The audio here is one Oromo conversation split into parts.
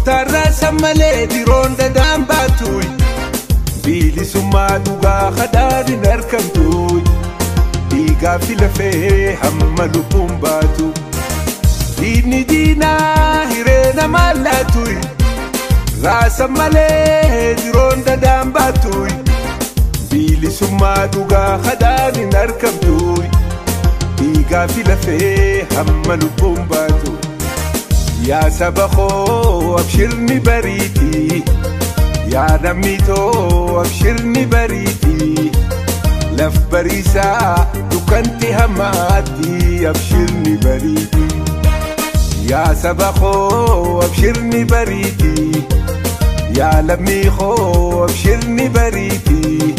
Motarra sammalee diroonda daambaatuy bilisummaa dhugaa khadaarin harkamtuy dhiigaa fi lafee hamma lubbuun baatu diinni diinaa hireena mallaatuy raasa malee diroonda daambaatuy bilisummaa dhugaa khadaarin harkamtuy dhiigaa fi lafee hamma lubbuun baatu يا سبخو أبشرني بريتي يا نميتو أبشرني بريتي لف بريسا دكنتي هماتي أبشرني بريتي يا سبخو أبشرني بريتي يا لميخو أبشرني بريتي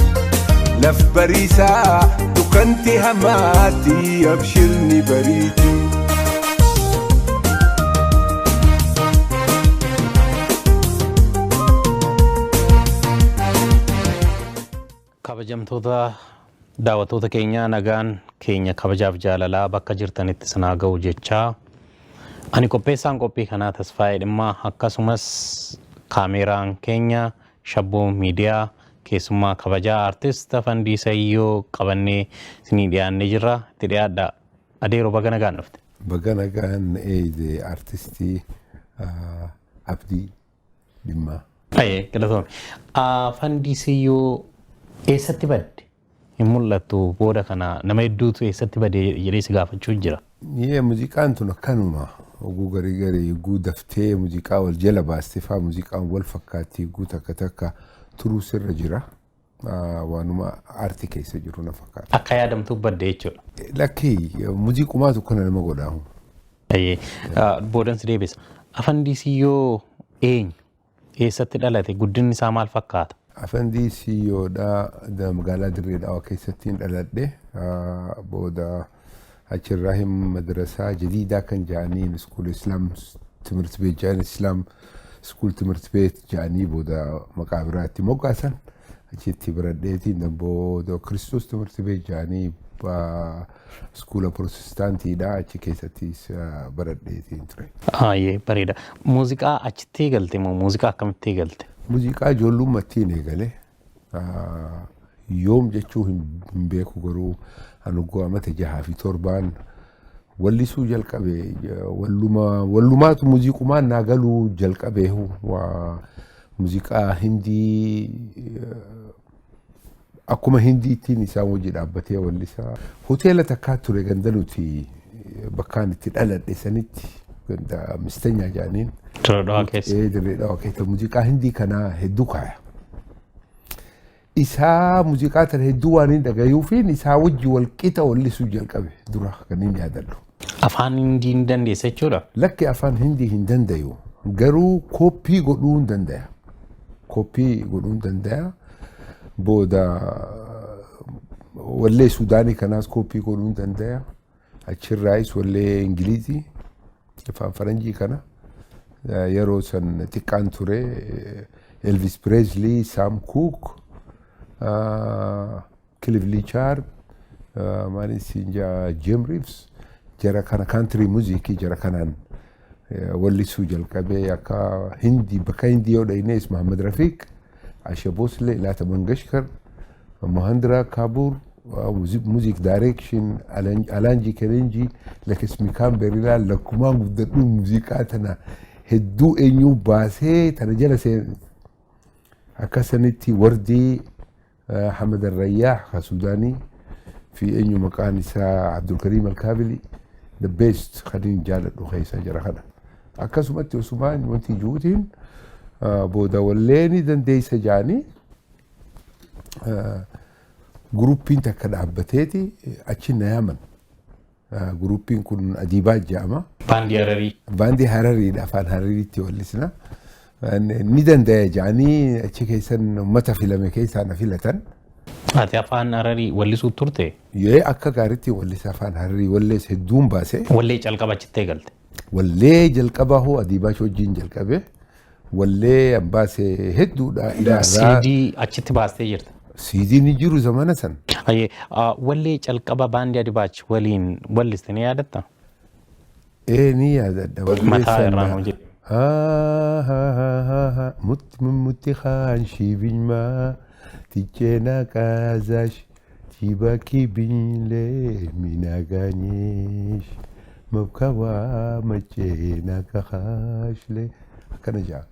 لف بريسا دكنتي هماتي أبشرني بريتي kabajamtoota daawwattoota keenya nagaan keenya kabajaaf jaalalaa bakka jirtanitti sanaa ga'u jechaa ani qopheessaan qophii kanaa Tasfaayee Dhimmaa akkasumas kaameeraan keenya Shabboo Miidiyaa keessummaa kabajaa artist Afandii Sayyoo qabannee isinii dhiyaannee jirra itti dhiyaadha adeeroo baga nagaan dhufte. Baga nagaan eede artistii Abdii Dhimmaa. Galatoomii. Afandii Sayyoo eessatti badde hin mul'attu booda kana nama hedduutu eessatti badde jedhee si gaafachuu jira. Muuziqaan tun akkanuma oguu garii guudaftee muuziqaa wal jala baastee faa muuziqaan wal fakkaatti guuta akka takka turuu sirra jira. Waanuma aartii keessa jiru na fakkaata. Akka yaadamtuu badde jechuudha. Lakkii muuziqumaatu kana nama godhaamu. Boodan si deebisa. Afandii Sayyoo eenyu? Eessatti dhalate? Guddinni isaa maal fakkaata? Afandii Sayyoodhaa magaalaa Dirree Dhawaa keessatti dhaladhe booda achirraa madrasaa jadiidaa kan jedhaniin iskuul Islaam Timirti Beet jedhan Islaam iskuul Timirti Beet jedhanii booda maqaa biraatti moggaasan achitti baradheetiin booda Kiristoos Timirti Beet jedhanii iskuula Pirotestaantiidhaa achi keessatti baradheetiin ture. Bareeda. Muuziqaa achitti galte moo muuziqaa akkamitti galte? Muuziqaa ijoollummaattiin eegale yoom jechuu hin beeku garuu anuggoo amata 6-7 wallisuu jalqabe wallumaatu muuziqumaan naa galuu jalqabe muuziqaa hindii akkuma hindiittiin isaa hojii dhaabbatee wallisaa hoteela takkaa ture ganda nuti bakkaan itti dhaladhe sanitti ganda mistenyaa jedhaniin. Dirree Dhawaa keessa. Dirree Dhawaa keessa muuziqaa hindii kanaa hedduu kaaya. Isaa muuziqaa tana hedduu waan hin dhagayuufiin isaa wajji wal qixa wallisuu jalqabe dura kan hin yaadadhu. Afaan hindii hin dandeessa jechuudha? Lakki afaan hindii hin dandayu garuu kooppii godhuu hin dandaya. Kooppii godhuu hin dandaya. Booda wallee Suudaanii kanaas kooppii godhuu hin dandaya. Achirraayis wallee Ingilizii afaan Faranjii kana. Yeroo san xiqqaan ture Elvis Presley, Sam Cooke, Cliff Richard, Jim Reeves jara kana country music jara kanaan wallisuu jalqabee akka hindi bakka hindi yoo dhaynees Muhammad Rafiq, Asha Bosle, Lata Mangashkar, Mahendra Kapoor, music direction Alanji Kerenji, Lakshmikant Berilal lakkumaan guddadhu muuziqaa tana hedduu eenyuu baasee tana jala seen akkasanitti Wardii Hamad Al-Rayyaah ka Suudaanii fi eenyu maqaan isaa Abdulkarim Al-Kaabili the best kaniin jaaladhu keessa jira kana akkasumatti Usumaan wanti juutiin booda walleeni dandeessa jaanii guruppiin takka dhaabbateeti achi na yaaman. Guruppiin kun Adiibaa jedhama. Baandii Hararii. Baandii Harariidha afaan Harariitti wallisna. Ni danda'e jaanii achi keessan uummata filame keessaa na filatan. Ati afaan Hararii wallisuu turte? Yoo akka gaariitti wallisa afaan Hararii wallees hedduun baase. Wallee calqaba achitti eegalte? Wallee jalqabaa hoo Adiibaa wajjin jalqabe. Wallee ambaase hedduudha ilaarraa. CD achitti baastee jirta? CD ni jiru zamana san. Wallee calqaba baandii Adiibaa waliin walliste ni yaadatta? Ni yaadadha. Mataa irraan hojii. mutti khaan shiibinmaa ticheenaa kaazash tibaki binlee minagaaneesh mabkawaa macheenaa kakaashlee akkana jaa.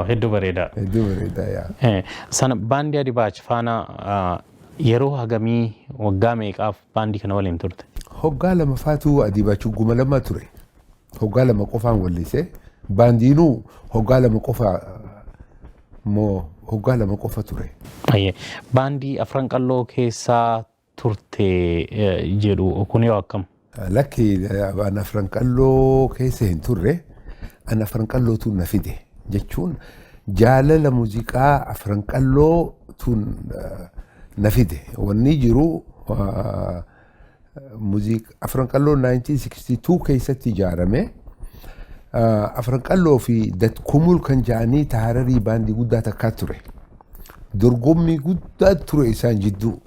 Hedduu bareedaa. Hedduu bareedaa yaa. Sana baandii Adibaach faana yeroo hagamii waggaa meeqaaf baandii kana waliin turte? Hoggaa lama faatu Adibaach guma lama ture. Hoggaa lama qofaan wallise. Baandiinuu hoggaa lama qofa moo hoggaa lama qofa ture. Baandii afran qalloo keessaa turte jedhu kun yoo akkam? Lakki an afran qalloo keessa hin turre an afran qallootu na fide jechuun jaalala muuziqaa afran qallootu na fide. Wanni jiru afran qalloo 1962 keessatti ijaarame. Afran qalloo fi datkumul kan ja'anii Hararii baandii guddaa takkaa ture. Dorgommii guddaa ture isaan jidduu.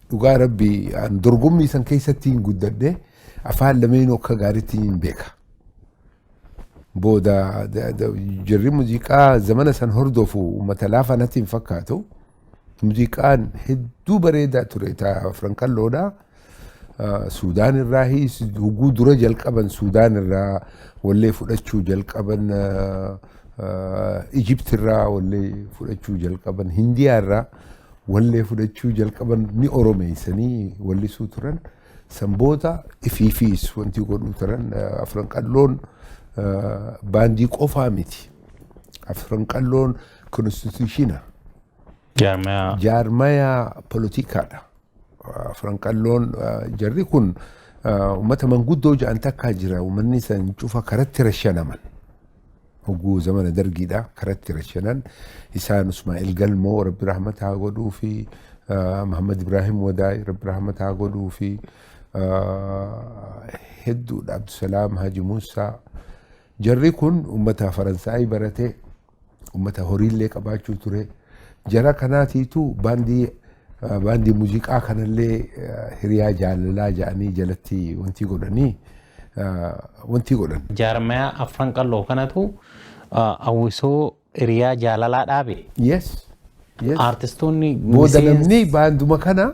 Dhugaa rabbii dorgommii san keessatti hin guddadhe afaan lameen akka gaariitti hin beeka. Booda jirri muuziqaa zamana san hordofu uummata laafa natti hin fakkaatu. Muuziqaan hedduu bareedaa ture afran qalloodha. Suudaan irraa hoguu dura jalqaban Suudaan irraa wallee fudhachuu jalqaban Egypt irraa wallee fudhachuu jalqaban Hindiyaa irraa wallee fudhachuu jalqaban ni oromeessanii wallisuu turan. Sanboota ifiifiis wanti godhuu turan afran qalloon baandii qofaa miti. Afran qalloon konstitushina. Jaarmayaa poolitikaadha. Afran qalloon jarri kun uummata manguddoo ja'an takkaa jira. Uummanni san cufa karatti rashanaman. Hogguu zamana dargiidha karatti rashanan. Isaan Ismaa'il Galmoo Rabbi rahmataa godhuu fi Muhammad Ibrahim Wadaay Rabbi rahmataa godhuu fi hedduudha Abdusalaam Haji Muusaa. Jarri kun uummata Faransaayii barate uummata horiillee qabaachuu ture. Jara kanaatiitu baandii muuziqaa kanallee hiriyaa jaalalaa ja'anii jalatti wanti godhan. Jaarmayaa afran qalloo kanatu hawwisoo hiriyaa jaalalaa dhaabe. Yes. Artistoonni booda namni baanduma kana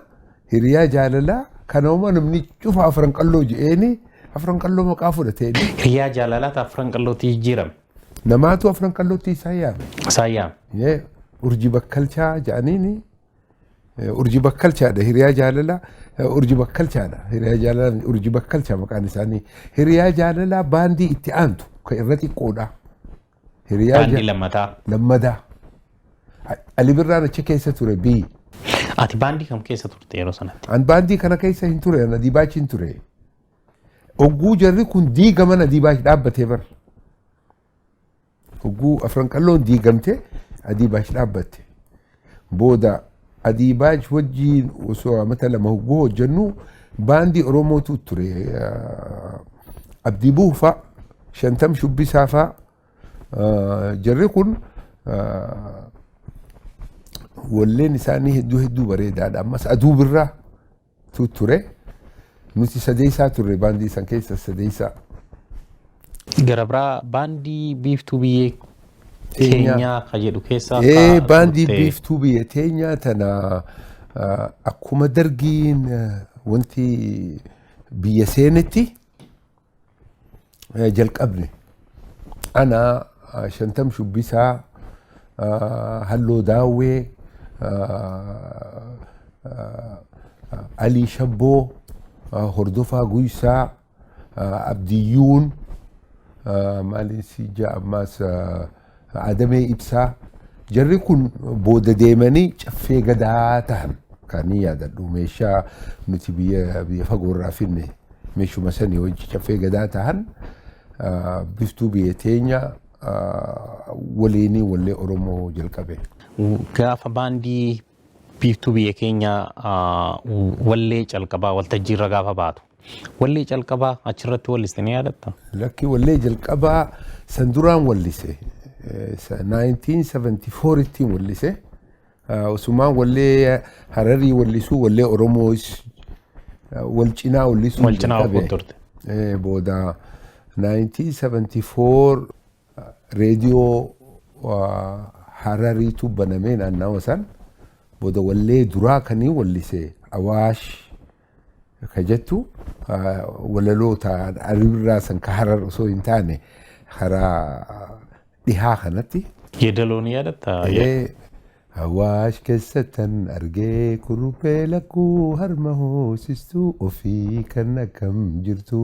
hiriyaa jaalalaa kanauma namni cufa afran qalloo je'eeni afran qalloo maqaa fudhateeni. Hiriyaa jaalalaata afran qallootti jijjiirame. Namaatu afran qallootti isaan yaame. Isaan yaame. Urji bakkalchaa ja'aniini. Urji bakkalchaadha hiriyaa jaalalaa. Urji bakkalchaadha hiriyaa jaalalaa urji bakkalchaa maqaan isaanii. Hiriyaa jaalalaa baandii itti aantu kan irra xiqqoodha. Baandii lammataa. Lammadaa. Ali Birraan achi keessa ture bii. Ati baandii kam keessa turte yeroo sanatti? An baandii kana keessa hin ture an Adibaach hin ture. Hogguu jarri kun diigaman Adibaach dhaabbatee bar. Hogguu afran qalloon diigamte Adibaach dhaabbatte. Booda Adibaach wajjiin osoo amata lama hogguu hojjennu baandii Oromootu ture. Abdii Buufaa, Shantam Shubbisaa fa'aa jarri kun walleen isaanii hedduu bareedaadha. Ammas Aduu Birraa ture. Nuti sadeessaa turre baandii san keessa sadeessaa. Gara biraa baandii biiftuu biyyee teenyaa ka jedhu keessaa baandii biiftuu biyya teenyaa tana akkuma dargiin wanti biyya seenetti jalqabne. Ana Shantam Shubbisaa, Halloo Daawwee, Alii Shabboo, Hordofaa Guysaa, Abdiyyuun, maaliin ammaas Adamee Ibsaa. Jarri kun booda deemanii caffee gadaa tahan kan ni yaadadhu. Meeshaa nuti biyya fagoorraa finne meeshuma sanii wajji caffee gadaa tahan biiftuu biyya teenyaa waliinii wallee Oromoo jalqabe. Gaafa baandii biiftuu biyya keenyaa wallee calqabaa waltajjiirra gaafa baatu. Wallee calqabaa achirratti walliste ni yaadatta? Lakki wallee jalqabaa san duraan wallise. 1974 ittiin wallise. Osumaan wallee Hararii wallisuu wallee Oromoo wal cinaa wallisuu wal cinaa turte. Booda 1974 reediyoo Harariitu banamee naannawa san booda wallee duraa kanii wallisee Awaash ka jettu walaloota Arirraa san ka Harar osoo hin taane karaa dhihaa kanatti. Yeedaloon yaadatta. Awaash keessattan argee kurupee lakkuu harma hoosistuu ofii kan akkam jirtu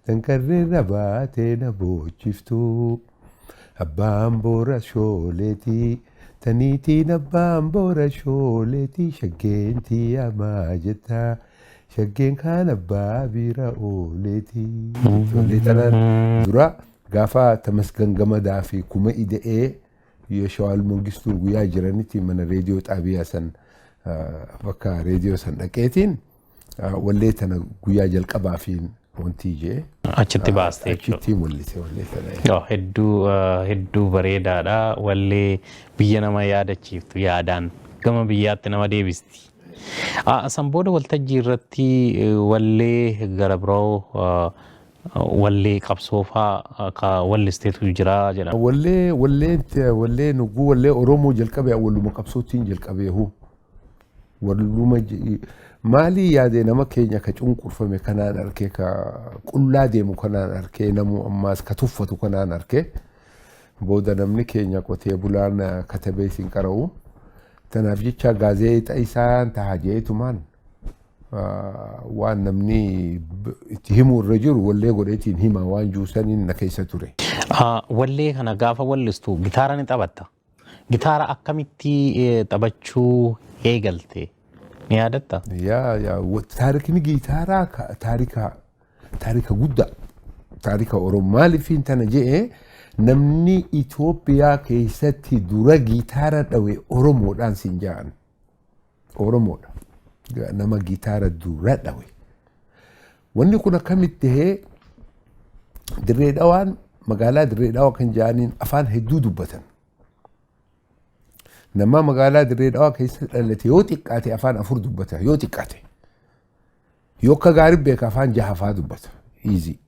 dankarreerra baatee na boochiftuu abbaan boora shooleetii taniitiin abbaan boora shooleetii shaggeentii amaa jettaa shaggeen kaan abbaa bira ooleetii. Shoolee tanaan dura gaafa Tamasgan Gamadaa fi kuma ida'ee Yeshawal Mangistuu guyyaa jiranitti mana reediyoo xaabiyaa san bakka reediyoo san dhaqeetiin wallee tana guyyaa jalqabaa fi wanti jee achitti baastee achitti mul'ise wallee tana. Hedduu bareedaadha. Wallee biyya nama yaadachiiftu yaadaan gama biyyaatti nama deebisti. San booda waltajjii irratti wallee gara biroo wallee qabsoofaa ka wallisteetu jira jedhama. Wallee nuguu wallee Oromoo jalqabee walluma qabsootiin jalqabeehu. Walluma maalii yaadee nama keenya ka cunqurfame kanaan arkee ka qullaa deemu kanaan arkee namu ammaas ka tuffatu kanaan arkee booda namni keenya qotee bulaan katabee sin qara'u. Tanaaf jecha gaazeexaa isaan ta'a jeetumaan waan namni itti himu irra jiru wallee godheetiin hima waan juusaniin na keessa ture. Wallee kana gaafa wallistu gitaara ni taphatta. Gitaara akkamitti taphachuu eegalte ni yaadatta? Taarikni gitaaraa taarika guddaa taarika Oromoo maaliifin tana jedhee namni Itoophiyaa keessatti dura gitaara dhawe Oromoodhaan sin ja'an. Oromoodha. Nama gitaara dura dhawe. Wanni kun akkamitti ta'ee Dirree Dhawaan magaalaa Dirree Dhawaa kan ja'aniin afaan hedduu dubbatan. Nama magaalaa Dirree Dhawaa keessa dhalate yoo xiqqaate afaan 4 dubbata yoo xiqqaate. Yoo akka gaarii beeka afaan 6 fa'aa dubbata. Easy.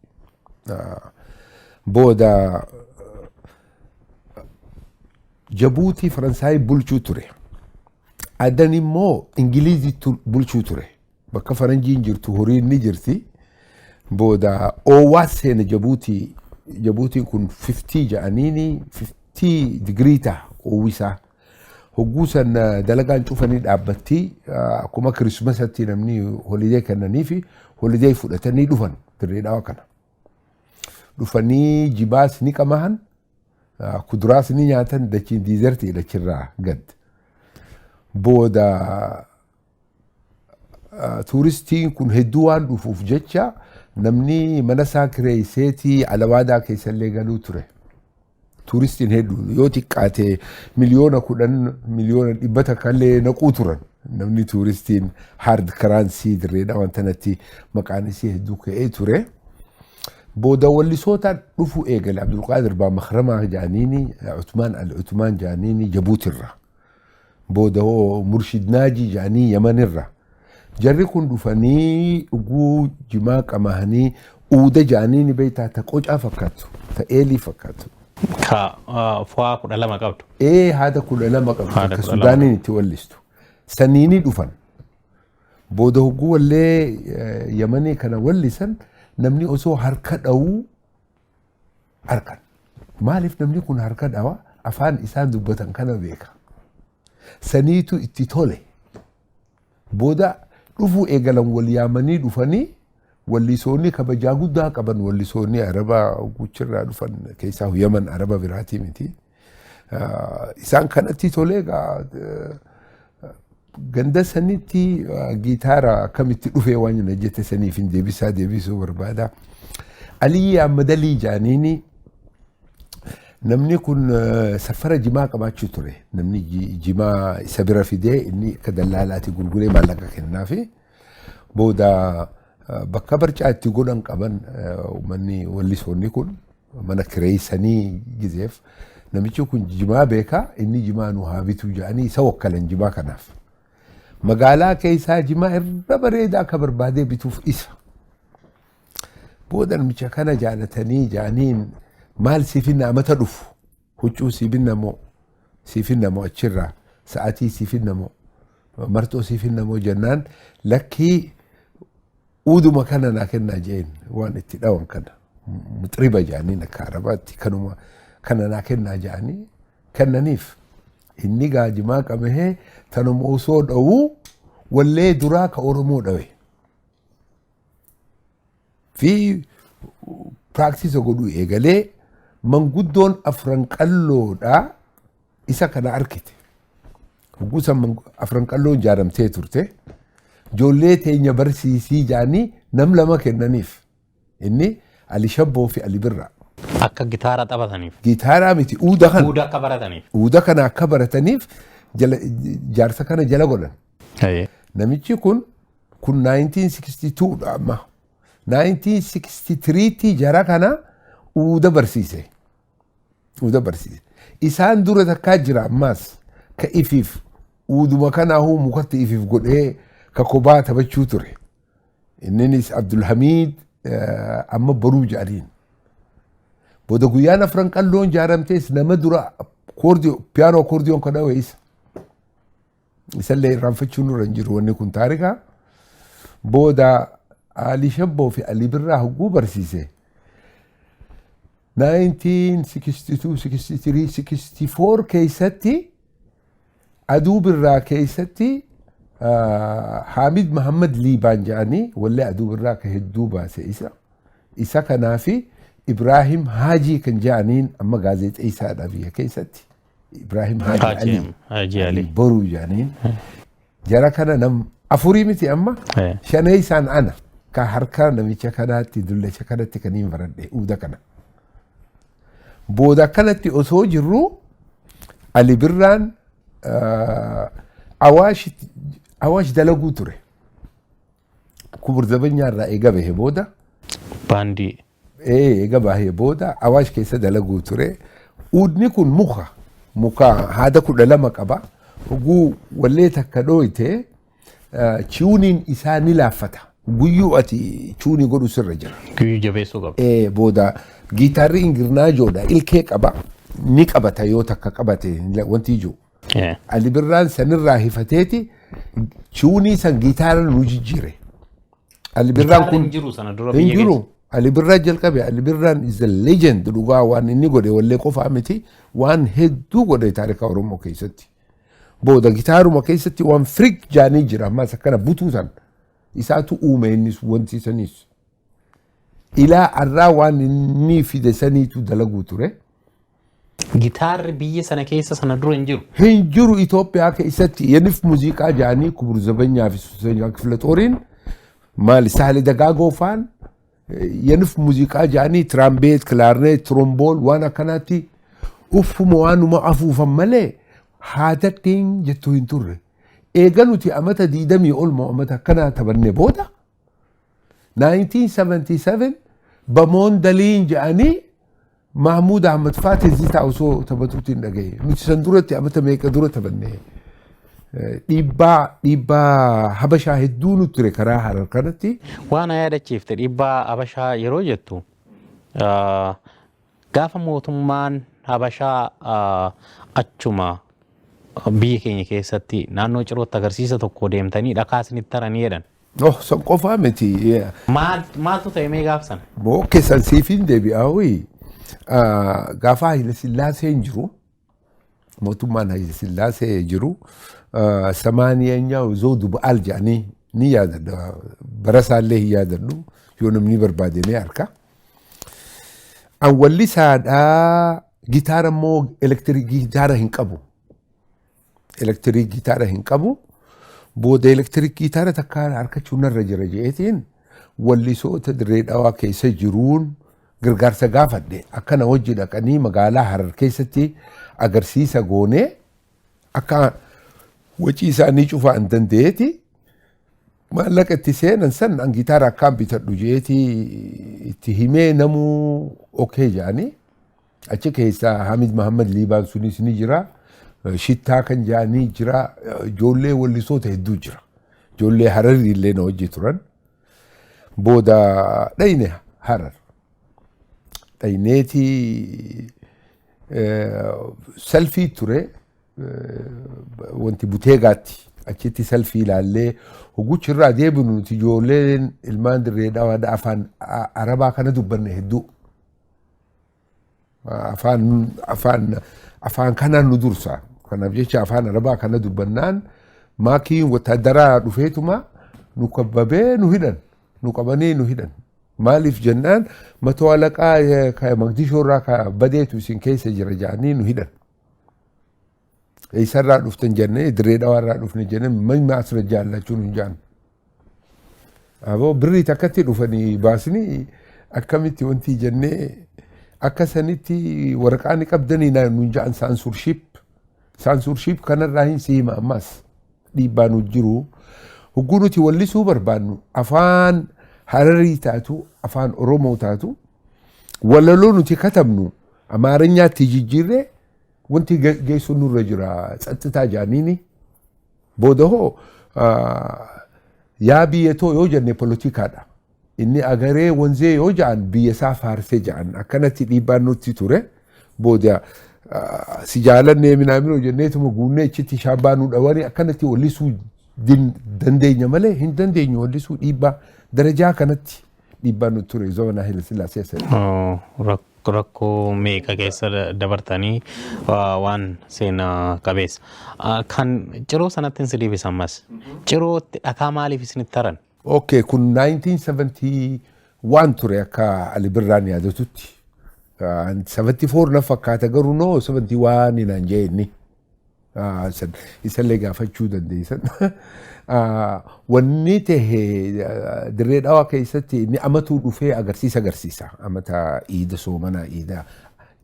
Booda Jabuutii Faransaayii bulchuu ture. Adan immoo Ingiliiziitti bulchuu ture. Bakka Faranjiin jirtu horiin ni jirti. Booda Owaas seena Jabuutii. Jabuutiin kun 50 ja'aniini 50 digirii ta'a owisaa. Hogguu san dalagaan cufanii dhaabbatti akkuma Kirismasatti namni holidee kennanii fi holidee fudhatanii dhufan Dirree Dhawaa kana. Dhufanii jibaas ni qamahan. Kuduraas ni nyaatan dachiin diizertii dachirraa gad. Booda tuuristiin kun hedduu waan dhufuuf jecha namni mana isaa kireesseetii Alawaadaa keessallee galuu ture. Tuuristiin hedduu yoo xiqqaate miliyoona 10 miliyoona 100 kallee naquu turan. Namni tuuristiin hard currency Dirree Dhawaa tanatti maqaan isii hedduu ka'ee ture. Booda wallisootaan dhufu eegale Abdulqaadir Baa Makhramaa jaaniini Uthmaan al-Uthmaan jaaniini Jabuutirra. Booda Murshid Naaji jaanii Yamanirra. Jarri kun dhufanii dhuguu jimaa qamahanii uuda jaaniini beektaa ta qocaa fakkaatu ta eelii fakkaatu. Ka fo'aa 12 qabdu. Haada 12 qabdu ka Sudaaniin itti wallistu. Saniini dhufan. Booda hogguu wallee Yamanii kana wallisan namni osoo harka dhawuu harkan. Maaliif namni kun harka dhawa afaan isaan dubbatan kana beeka. Saniitu itti tole. Booda dhufuu eegalan wal yaamanii dhufanii wallisoonni kabajaa guddaa qaban wallisoonni Arabaa guchirraa dhufan keessaa Yaman Araba biraatii miti. Isaan kanatti tolee ganda sanitti gitaara akkamitti dhufee waan na jette saniif hin deebisuu barbaada. Aliyyi Ahmad Alii jaaniini namni kun safara jimaa qabaachuu ture. Namni jimaa isa bira fidee inni akka dallaalaatti gurguree maallaqa kennaafi. Booda bakka barcaa itti godhan qaban manni wallisoonni kun mana kireessanii gizeef namichi kun jimaa beeka inni jimaa nu haa bitu jedhanii isa wakkalan jimaa kanaaf. Magaalaa keessaa jimaa irra bareedaa akka barbaadee bituuf isa. Booda namicha kana jaalatanii jaaniin maal siifinna amata dhufu huccuu siifinna moo achirraa sa'aatii siifinna moo marxoo siifinna moo jennaan lakkii uuduma kana naa kennaa jeen waan itti dhawan kana muxriba jaaniin akka arabaatti kanuma kana naa kennaa jaanii kennaniif inni gaajimaa qabahee tanuma osoo dhawuu wallee duraa ka Oromoo dhawe fi praaktisa godhuu eegalee manguddoon afran qalloodhaa isa kana arkite. Hogguusa afran qalloon ijaaramtee turte ijoollee teenya barsiisii jaanii nam lama kennaniif inni Ali Shabboo fi Ali Birraa. Akka gitaara taphataniif. Gitaaraa miti uuda kana. Uuda akka barataniif. Uuda kana akka barataniif jaarsa kana jala godhan. Namichi kun 1962 dha amma. 1963 jara kana uuda barsiise. Uuda barsiise. Isaan dura takkaa jira ammaas ka ifiif uuduma kanaahu mukatti ifiif godhee ka kophaa taphachuu ture. Inninis Abdulhamid amma baruu jedhaniin. Booda guyyaan afran qalloon ijaaramtees nama dura piyaanoo akoordiyoon kan dhawe isa. Isallee irraanfachuu nurra hin jiru wanni kun taarikaa. Booda Ali Shabboo fi Ali Birraa hogguu barsiise. 1962, 63, 64 keessatti Aduu Birraa keessatti Hamid Muhammad Liibaan jedhanii wallee Aduu Birraa ka hedduu baase isa. Isa kanaafi Ibrahim Haajii kan jedhaniin amma gaazexeessaadha biyya keessatti. Ibrahim Haajii Ali boruu jedhaniin. Jara kana nam afurii miti amma shaneessaan ana ka harka namicha kanaatti dullacha kanatti kan hin baradhe uuda kana. Booda kanatti osoo jirru Ali Birraan Awaash dalaguu ture. Kubur Zabanyaarraa eega bahee booda. Baandii. Eega bahee booda Awaash keessa dalaguu ture. Uudni kun muka haada 12 qaba. Oguu wallee takka dhooyte chiwuniin isaa ni laaffata. Guyyuu ati chiwunii godhu sirra jira. Guyyuu jabeessuu qaba. Booda gitaarri ingirnaajoodha ilkee qaba. Ni qabata yoo takka qabate wanti ijoo. Ali Birraan sanirraa hifateeti chiwunii san gitaara nu jijjiire. Ali Birraan kun hinjiru sana dura biyya keessa. Hinjiru. Ali Birraa jalqabe. Ali Birraan is a legend dhugaa waan inni godhe wallee qofaa miti waan hedduu godhe taarika Oromoo keessatti. Booda gitaaruma keessatti waan frik jaanii jira ammas akkana butuu san isaatu uume innis wanti sanis. Ilaa arraa waan inni fide saniitu dalaguu ture. Gitaarri biyya sana keessa sana dura hinjiru. Hinjiru Itoophiyaa keessatti yenif muuziqaa jaanii Kubur Zabanyaa fi Suusanyaa Kiflatooriin maali Saali Dagaagoo faan yenif muuziqaa jaanii tiraambeet, kilaarneet, trombool waan akkanaatti uffuma waanuma afuufan malee haadhattiin jettuu hin turre. Eega nuti amata 20 ol moo amata akkanaa taphanne booda 1977 bamoon daliin jedhanii Mahmud Ahmad Fatih zitaa osoo taphatuutti hin dhagaye. Nuti san duratti amata meeqa dura taphanne. Dhiibbaa Habashaa hedduu nutti ture karaa Harar kanatti. Waan yaadachiifte dhiibbaa Habashaa yeroo jettu gaafa mootummaan Habashaa achuma biyya keenya keessatti naannoo cirootti agarsiisa tokko deemtanii dhakaa isinitti taranii jedhan. San qofaa miti. Maaltu ta'e mee gaafsan? Bokke san siifin deebi'aa gaafa Haile Sillaasee hin jiru mootummaan Haile Sillaasee jiru samaaniyanyaa Zoodu Ba'aal jedhanii ni yaadadha. Barasaallee hin yaadadhu yoo namni barbaade ni harka. An wallisaadhaa gitaara immoo elektiriikii gitaara hin qabu. Elektiriikii gitaara hin qabu. Booda elektiriikii gitaara takka harkachuu narra jira jeetiin wallisoota dirree dhawaa keessa jiruun gargaarsa gaafadhe akkana hojii dhaqanii magaalaa Harar keessatti agarsiisa goonee akka wacii isaanii cufaa hin danda'eeti maallaqa itti seenan san an gitaara akkaan bitadhu jeeti itti himee namuu okee jedhanii achi keessaa Hamid Muhammad Liibaan sunis ni jira. Shittaa kan jedhanii jira. Ijoollee wallisoota hedduu jira. Ijoollee Hararii illee na hojii turan. Booda dhayne Harar. dhayneeti selfii ture wanti buteegaatti achitti selfii ilaallee hoguchi irraa deebinu nuti ijoolleen ilmaan dirree dhawaadha afaan arabaa kana dubbanne hedduu afaan kanaan nu dursa kanaaf jecha afaan arabaa kana dubbannaan maakiin wataadaraa dhufeetuma nu kabbabee nu hidhan nu qabanii nu hidhan maaliif jennaan matoo alaqaa ka Magdishoo irraa ka badeetu isin keessa jira jedhanii nu hidhan eessarraa dhuftan jennee dirree dhawaarraa dhufne jennee manni asirra jaallachuun hin jaan aboo birrii takkatti dhufanii baasanii akkamitti wanti jennee akka sanitti waraqaan qabdanii nuun jaan saansurshiip kanarraa hin siima ammas dhiibbaa nu jiru hogguu nuti wallisuu barbaannu afaan Hararii taatu afaan Oromoo taatu walaloo nuti katabnu Amaarኛatti jijjiirree wanti geessu nurra jira tsattaa jaaniini boodahoo yaa biyyatoo yoo jenne poolitikaadha inni agaree wanzee yoo jaan biyyasaa faarsee jaan akkanatti dhiibbaan nutti ture booda si jaalannee minaaminoo jenneetuma guunnee ichitti shaabbaa nu dhawanii akkanatti wallisuu dandeenya malee hin dandeenyu wallisuu dhiibbaa darajaa kanatti dhiibbaa nutti ture zoona Haile Sillaasee sanii. Rakkoo meeqa keessa dabartanii waan seenaa qabeessa. Kan ciroo sanatti hin sidiibisa ammas. Cirootti dhakaa maaliif isinitti taran? Okay, kun 1971 ture akka Ali Birraan yaadatutti. 74 na fakkaata garuu noo 71 naan jee inni. Isallee gaafachuu dandeessan. Wanni tahee dirree dhawaa keessatti inni amatuu dhufee agarsiisa. Amata iida soomanaa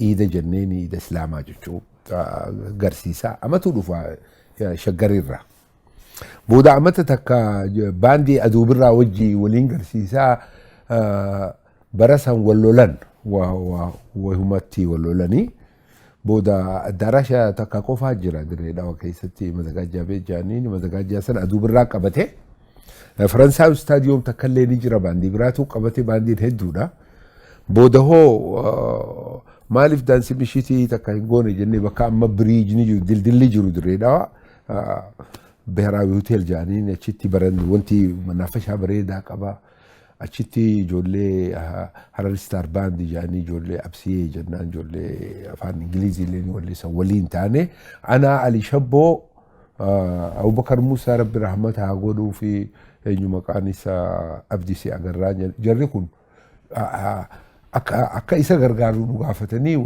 iida jenneen iida islaamaa jechuu agarsiisa. Amatuu dhufaa shaggarirraa. Booda amata takka baandii aduu birraa wajjii waliin garsiisaa barasan wallolan wahumatti wallolanii. Booda darasha takka qofaa jira dirree dhawaa keessatti mazagaajaa beejaaniin mazagaajaa sana aduu birraa qabate Faransaay staadiyoom takka illee ni jira baandii biraatu qabate baandiin hedduudha. Booda hoo maaliif daansi mishiitii takka hin goone jennee bakka amma biriijni jiru dildilli jiru dirree dhawaa Biheraawi Hotel jaaniin achitti barannu wanti manaafashaa bareedaa qaba. Achitti ijoollee Harar Star Band jaanii ijoollee absiyee jennaan ijoollee afaan Ingiliziillee wallisan waliin taane ana Ali Shabboo Abubakar Musaa Rabbi rahmata haa godhuu fi eenyu maqaan isaa Abdii Agarraa jarri kun akka isa gargaaru nu gaafatanii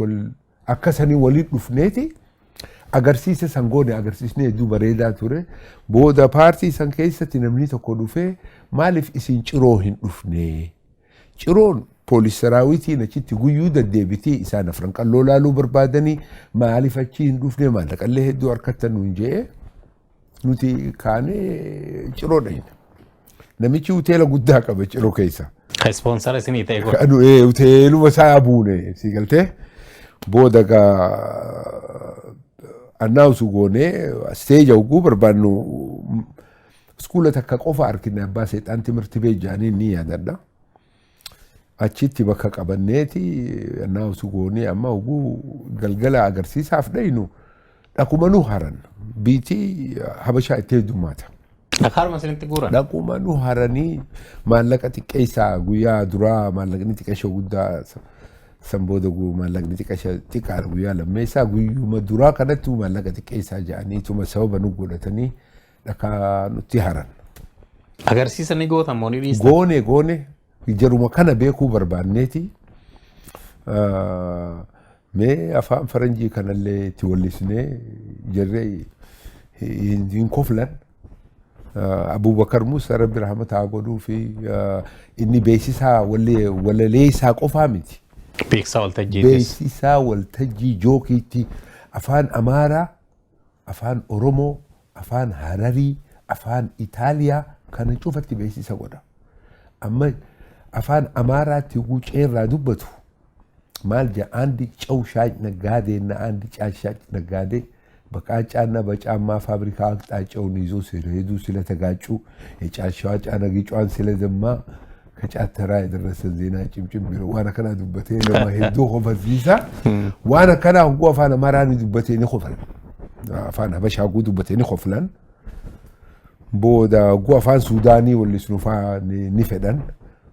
akka sanii waliin dhufneeti agarsiisa sangoone agarsiisnee hedduu bareedaa ture. Booda paartii san keessatti namni tokko dhufee maaliif isin ciroo hin dhufne? Ciroon poolis saraawitiin achitti guyyuu deddeebitii isaan afran qalloo laaluu barbaadanii maaliif achi hin dhufne maallaqallee hedduu harkattan nuun jee nuti kaanee ciroo dhayne. Namichi hoteela guddaa qaba ciroo keessa. Ispoonsara isinii ta'e godha. Hoteeluma isaa buune si galtee booda annaasu goonee steeja ugguu barbaannu skuula takka qofa arkine abbaa seexaan timirti beejaanii ni yaadadha. Achitti bakka qabanneeti annaasu goonee amma ugguu galgala agarsiisaaf dhaynu dhaquma nu haran biitii habashaa itti heddummaata. Dhakaaruma isinitti guuran? Dhaquma nu haranii maallaqa xiqqeessaa guyyaa duraa maallaqni xiqqeesha guddaa Sambooda maallaqni xiqqaa guyyaa lammeessaa guyyuma duraa kanatti maallaqa xiqqeessaa jedhaniituma sababa nu godhatanii dhakaa nutti haran. Agarsiisa ni gootan moo ni dhiistan? Goone jaruma kana beekuu barbaanneeti. Mee afaan faranjii kanallee itti wallisnee jarree hin koflan. Abubakar Musaa Rabbi rahmata haa godhuu fi inni beeksisaa walalee isaa qofaa miti. Beeksisaa waltajjiitis. Beeksisaa waltajjii jookiitti afaan Amaaraa, afaan Oromoo, afaan Hararii, afaan Itaaliyaa kana cufatti beeksisa godha. Amma afaan Amaaraatti guuceerraa dubbatu maal jedha andi caw shaaj naggaadeenna andi caashaaj naggaadee በቃጫና በጫማ ፋብሪካ አቅጣጫውን ይዞ ሲሄዱ ስለተጋጩ የጫሻዋ ጫና ግጫን ስለዘማ كشاترا يدرس الزنا چمچم بيرو وانا كنا دبتين لما هدو خفزيسا وانا كنا هو فانا مراني دبتين خفل فانا باش اقول دبتين خفلان بودا قوا فان سوداني واللي سنوفا نفدان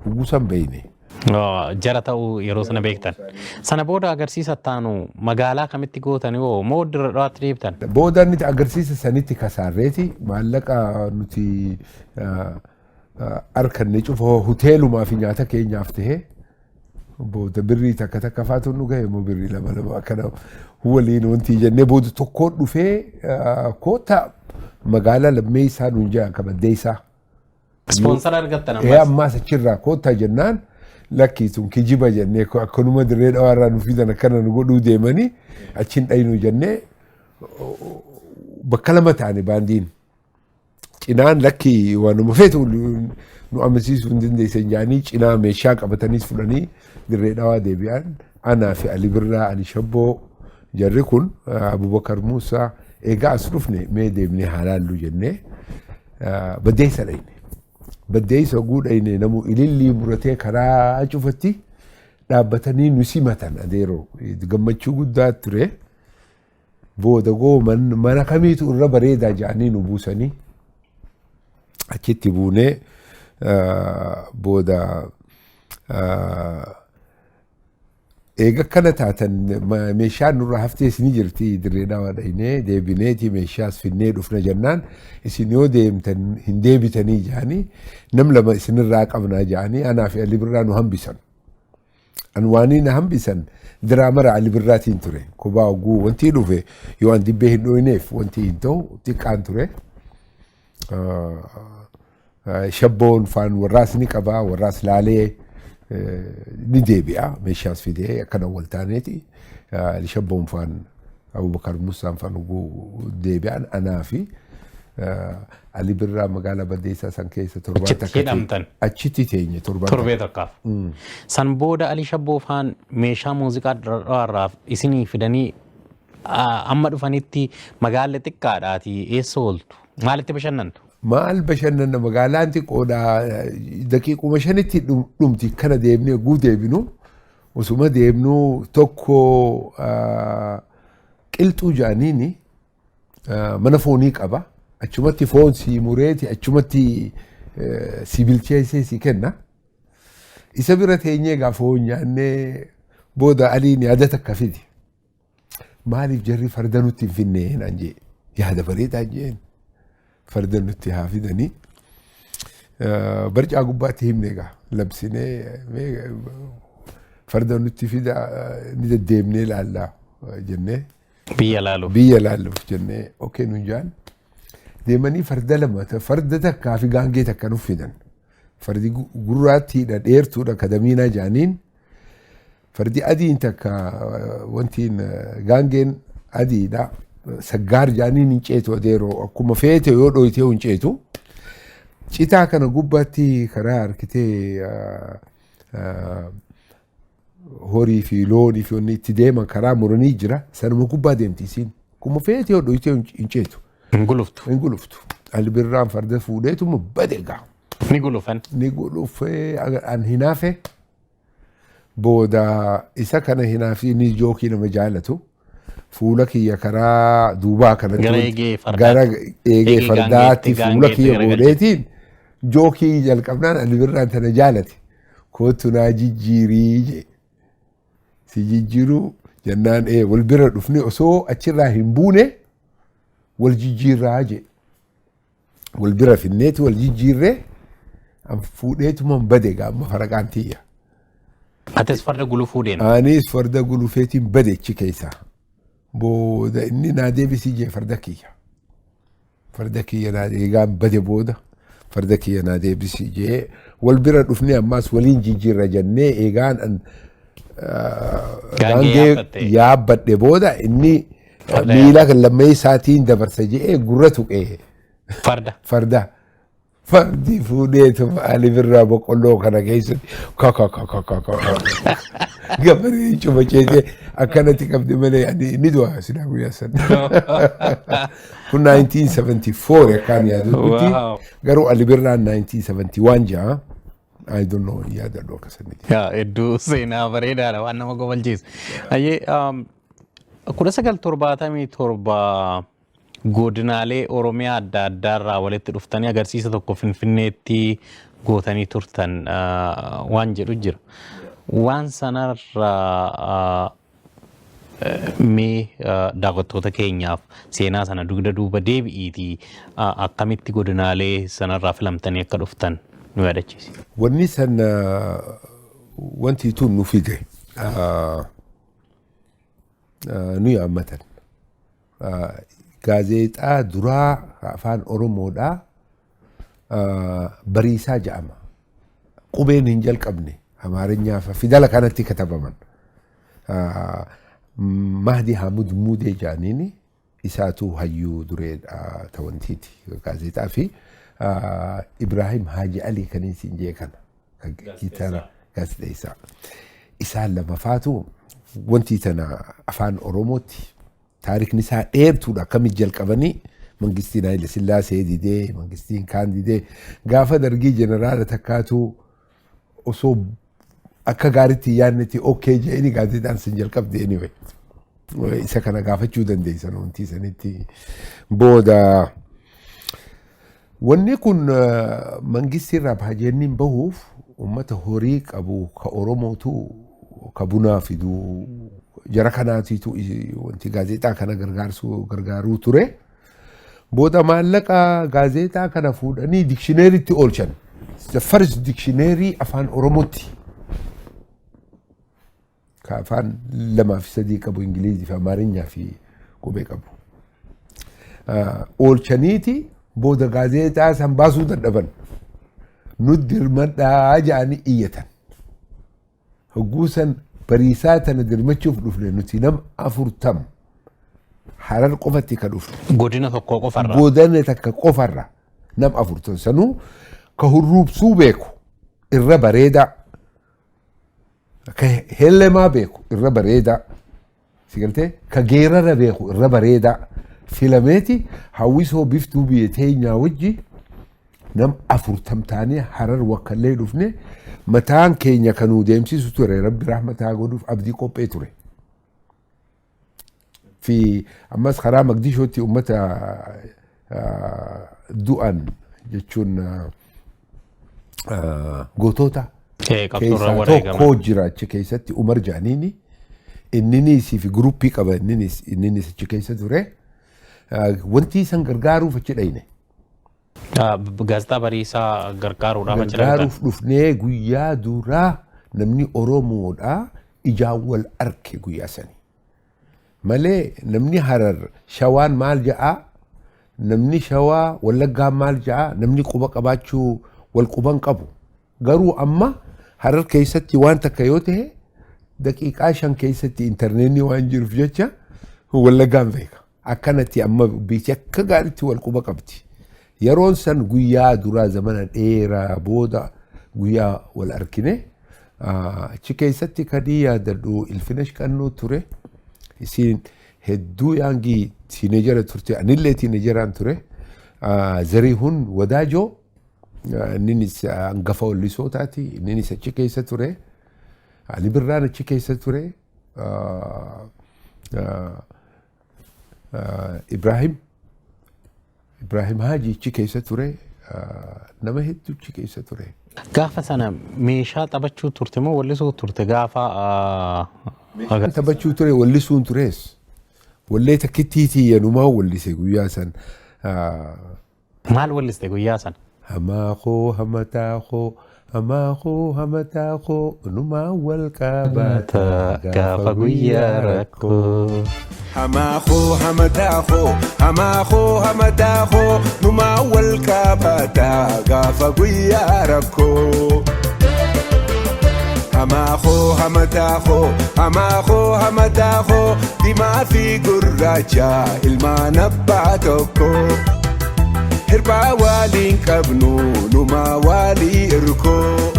وقوسا بيني jara ta'uu yeroo sana beektan. Sana booda agarsiisa taanu magaalaa kamitti gootani hoo moo dirraatti deebtan? Booda nuti agarsiisa sanitti kasaarreeti maallaqa nuti arkanne cufa hoteelumaa fi nyaata keenyaaf ta'e booda birrii takka takka faatu nu gahe moo birrii lama lama akkana waliin wanti jennee booda tokkoon dhufee koota magaalaa lammee isaa nuun jaa kabaddee isaa. Ispoonsara argattan ammas? Ammas achirraa koota jennaan lakkii sun kijiba jennee akkanuma dirree dhawaarraa nu fidan akkana nu godhuu deemanii achiin dhaynu jennee bakka lama taane baandiin. Cinaan lakkii waanuma feetu nu amansiisuu hin dandeessan jaanii cinaa meeshaa qabataniis fudhanii dirree dhawaa deebi'an anaa fi Ali Birraa Ali Shabboo jarri kun Abubakar Muusaa egaa as dhufne mee deemnee haalaallu jennee baddeessa dhayne. Baddeessa guudhayne namu ilillii muratee karaa cufatti dhaabbatanii nu simatan adeeroo gammachuu guddaa ture. Booda gooman mana kamiitu irra bareedaa jaanii nu buusanii. Achitti buunee booda eega kana taatan meeshaan nurra haftees ni jirti dirree dhawaa dhaynee deebineeti meeshaas finnee dhufna jennaan isin yoo deemtan hin deebitanii jaanii nam lama isinirraa qabnaa jaanii anaa fi Ali Birraa nu hambisan. Anwaanii na hambisan diraamara Ali Birraatiin ture kophaa oguu wanti dhufe yoo an dibbee hin dhooyneef wanti hin ta'u xiqqaan ture. Shabboon faan warraas ni qabaa warraas laalee ni deebi'a meeshaas fidee akkana wal taaneeti Shabboon faan Abubakar Musaan faan deebi'an anaa fi Ali Birraa magaalaa Baddeessaa san keessa achitti teenye torbee takkaaf. San booda Ali Shabboo faan meeshaa muuziqaa dhawaarraaf isinii fidanii amma dhufanitti magaalli xiqqaadhaati eessa ooltu? Maalitti bashannantu? Maal bashannanna magaalaan xiqqoodha daqiiquma shanitti dhumti kana deemnee guu deebinu osuma deemnu tokko qilxuu jaaniini mana foonii qaba achumatti foon si mureeti achumatti si bilcheessee si kenna isa bira teenyee gaa foon nyaannee booda aliin yaada takka fidi maaliif jarri farda nutti hin finnee naan jee yaada bareedaa jeen. Farda nutti haa fidanii barcaa gubbaatti himne egaa labsinee farda nutti fida ni deddeemnee laallaa jennee biyya laaluuf jennee okee nuun jaan deemanii farda lama farda takkaa fi gaangee takka nuuf fidan fardi gurraattiidha dheertuudha kadamiinaa jaaniin fardi adiin takka wantiin gaangeen adiidha. Saggaar jaaniin hin ceetu adeeroo akkuma feete yoo dhoyitee hin ceetu. Citaa kana gubbaatti karaa harkitee horii fi loonii fi wanni itti deeman karaa muranii jira. Sanuma gubbaa deemti isiin. Akkuma feete yoo dhoyitee hin ceetu. Hin guluftu. Ali Birraan farda fuudheetuma bade gaa. Ni gulufan. Ni gulufee an hinaafe. Booda isa kana hinaafii ni jookii nama jaalatu. Fuula kiyya karaa duubaa kana gara eegee fardaatti fuula kiyya godheetiin jookii jalqabnaan Ali Birraan tana jaalate kootu naa jijjiirii je si jijjiiruu jennaan wal bira dhufne osoo achirraa hin buune wal jijjiirraa je wal bira finneeti wal jijjiirree an fuudheetuma bade gaamma faraqaan tiyya. Atis farda gulufuu deema? Anis farda gulufeetiin bade achi keessaa. Booda inni naa deebisii jee farda kiyya naa eegaan bade booda farda kiyya naa deebisii jee wal bira dhufnee ammaas waliin jijjiirra jennee eegaan gaangee yaabbadhe booda inni miila lammee isaatiin dabarsa jee gurra tuqee farda fardi fuudheetuma Ali Birraa boqqolloo kana keessatti gabarii cuma ceesee akkanatti qabdi malee ni du'a silaa guyyaa sana. Kun 1974 akkaan yaadutti garuu Ali Birraan 1971 jaa I don't know yaadadhu akkasanii. Hedduu seenaa bareedaadha waan nama gobalchiisu. Ayyee 1977 godinaalee Oromiyaa adda addaarraa walitti dhuftanii agarsiisa tokko Finfinneetti gootanii turtan waan jedhu jira. Waan sanarraa mee daawwattoota keenyaaf seenaa sana dugda duuba deebi'iitii akkamitti godinaalee sanarraa filamtanii akka dhuftan nu yaadachiisi. Wanni san wanti tun nu fide nu yaammatan gaazexaa duraa afaan Oromoodhaa bariisaa jedhama. Qubeen hin jalqabne Amaarinyaa fi fidala kanatti katabaman. Mahdi Hamud Mudee jaaniini isaatu hayyuu dureedha tawantiiti gaazexaa fi Ibrahim Haji Ali kaniisi injee kana gitaara gaazexeessaa. Isaan lamafaatu wanti tana afaan Oromootti taarikni isaa dheertuudha akkamitti jalqabanii Mangistiin Haile Sillaasee didee Mangistiin kaan didee gaafa dargii jeneraala takkaatu osoo akka gaariitti yaadnetti okay jedhanii gaazexaan sin jalqabde anyway. Isa kana gaafachuu dandeessan wanti sanitti booda wanni kun Mangistiin Raabhaajeenniin bahuuf uummata horii qabu ka Oromootu ka bunaa fiduu jara kanaatiitu wanti gaazexaa kana gargaaruu ture. Booda maallaqa gaazexaa kana fuudhanii dikshineeriitti oolchan. The first dictionary afaan Oromootti. Ka afaan 2 fi 3 qabu Ingilizii fi Amaarinyaa fi qubee qabu. Oolchaniiti booda gaazexaa san baasuu dadhaban. Nu dirmadhaa jedhanii iyyatan. Hogguu san bariisaa tana dirmachuuf dhufne nuti nama 40 Harar qofatti ka dhufne. Godina tokko qofarra. Godina takka qofarra nama 40 sanuu ka hurruubsuu beeku irra bareedaa. Ka hellemaa beeku irra bareedaa. Sigaltee ka geerara beeku irra bareedaa. Filameeti hawwisoo biftuu biyya teenyaa wajji nam 40 taanee Harar wakkallee dhufne mataan keenya kanuu deemsisu ture rabbi rahmataa godhuuf abdii qophee ture. Fi ammas karaa Magdishootti uummata du'an jechuun gootota keessaa tokko jira achi keessatti Umar Jaaniini inninis fi guruppii qaba inninis achi keessa ture. Wanti san gargaaruuf achi dhayne. Gaazexaa bariisaa gargaaruudhaaf achi dhayne. Gargaaruuf dhufnee guyyaa duraa namni Oromoodhaa ijaan wal arke guyyaa sanii. Malee namni Harar Shawaan maal ja'a namni Shawaa Wallaggaan maal ja'a namni quba qabaachuu wal quban qabu. Garuu amma Harar keessatti waan takka yoo ta'e daqiiqaa 5 keessatti intarneetii waan jiruuf jecha Wallaggaan beeka. Akkanatti amma biyyi akka gaariitti wal quba qabdi. Yeroon san guyyaa duraa zamana dheeraa booda guyyaa wal arkine achi keessatti kadii yaadadhu Ilfinesh Qannoo ture. Isin hedduu yaangii tiineejara turte anillee tiineejaraan ture. Zariihun Wadaajoo inninis hangafa wallisootaati inninis achi keessa ture. Ali Birraan achi keessa ture. Ibrahim Haji achi keessa ture. Nama hedduu achi keessa ture. Gaafa sana meeshaa taphachuu turte moo wallisuu turte gaafa taphachuu ture wallisuun tures. Wallee takkittiitii yanumaa wallise guyyaa san. Maal walliste guyyaa san? Hamaakoo hamataakoo hamaakoo hamataakoo numaa wal qabaata gaafa guyyaa rakkoo. Hamaakoo hamataakoo numaa wal qabaata gaafa guyyaa rakkoo. Hamaakoo hamataakoo dimaa fi gurraacha ilmaan abbaa tokko. Hirbaa waliin qabnu numaa walii irkoo.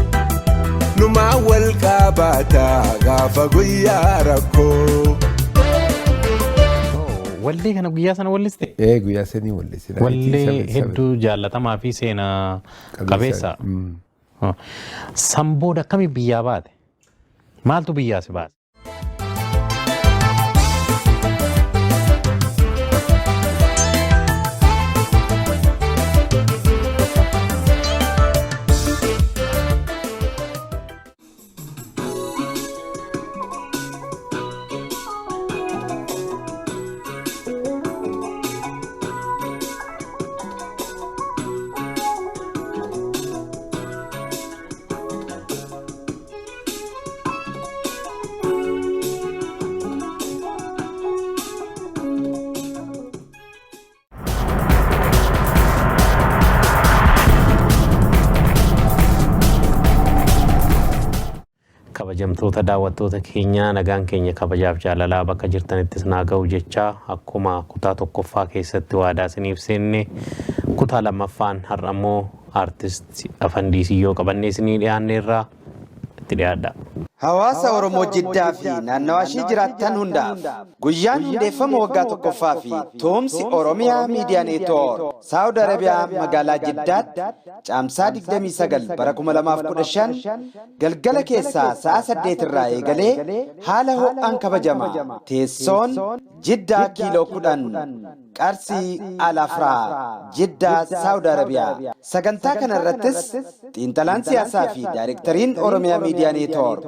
Numaa wal qabaata gaafa guyyaa rakkoo. Wallee kana guyyaa sana walliste? Guyyaa sanii wallise. Wallee hedduu jaallatamaa fi seenaa qabeessa. San booda akkamii biyyaa baate? Maaltu biyyaa si baase? Kabajamtoota daawwattoota keenya nagaan keenya kabajaaf jaalalaa bakka jirtanittis naa ga'u jecha akkuma kutaa tokkoffaa keessatti waadaa isiniif seenne kutaa lammaffaan har'a immoo aartist Afandii Siyyoo qabannee isinii dhiyaanneerraa itti dhiyaadha. Hawaasa Oromoo Jiddaa fi naannawaa ishee jiraattan hundaaf guyyaan hundeeffama waggaa tokkoffaa fi toomsi Oromiyaa Miidiyaa Neetwoork Saawud Arabiyaa magaalaa Jiddaatti caamsaa 29 bara 2015 galgala keessaa sa'a 8 irraa eegalee haala ho'aan kabajama. Teessoon Jiddaa kiiloo 10 Qarsii Alafraa Jiddaa Saawud Arabiyaa. Sagantaa kana irrattis xiinxalaan siyaasaa fi daayirektariin Oromiyaa Miidiyaa Neetwoork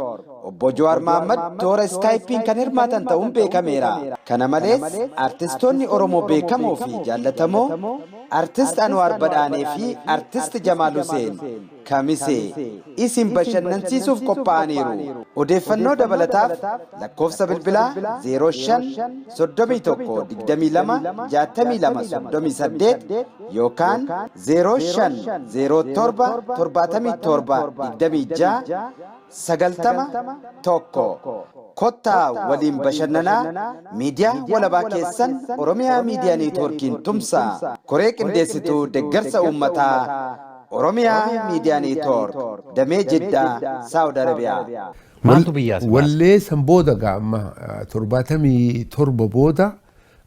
Obbo Jawaar Mohaammed toora iskaayipiin kan hirmaatan ta'uun beekameera. Kana malees artistoonni Oromoo beekamoo fi jaallatamoo artist Anwaar Badhaanee fi artist Jamaal Huseen Kamisee isin bashannansiisuuf qophaa'aniiru. Odeeffannoo dabalataaf lakkoofsa bilbilaa 05 31 22 62 38 yookaan 05 07 77 26 sagaltama tokko kottaa waliin bashannanaa miidiyaa walabaa keessan Oromiyaa Miidiyaa Neetwoorkiin tumsaa koree qindeessituu deeggarsa uummataa Oromiyaa Miidiyaa Neetwoork damee Jiddaa Saawud Arabiyaa. Maaltu biyyaa si baase? Wallee san booda gaamma 77 booda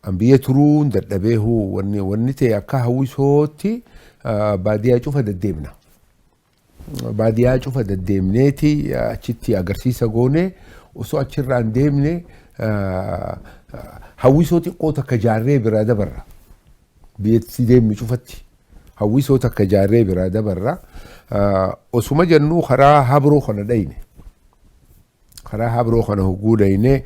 an biyya turuun dadhabeehu wanni ta'e akka hawwisootti baadiyyaa cufa deddeemna. Baadiyyaa cufa deddeemneeti achitti agarsiisa goone osoo achirraan deemne hawwisoo xiqqoo takka jaarree biraa dabarra. Biyyatti deemni cufatti hawwisoo takka jaarree biraa dabarra. Osuma jennuu karaa habroo kana dhayne. Karaa habroo kana hogguu dhayne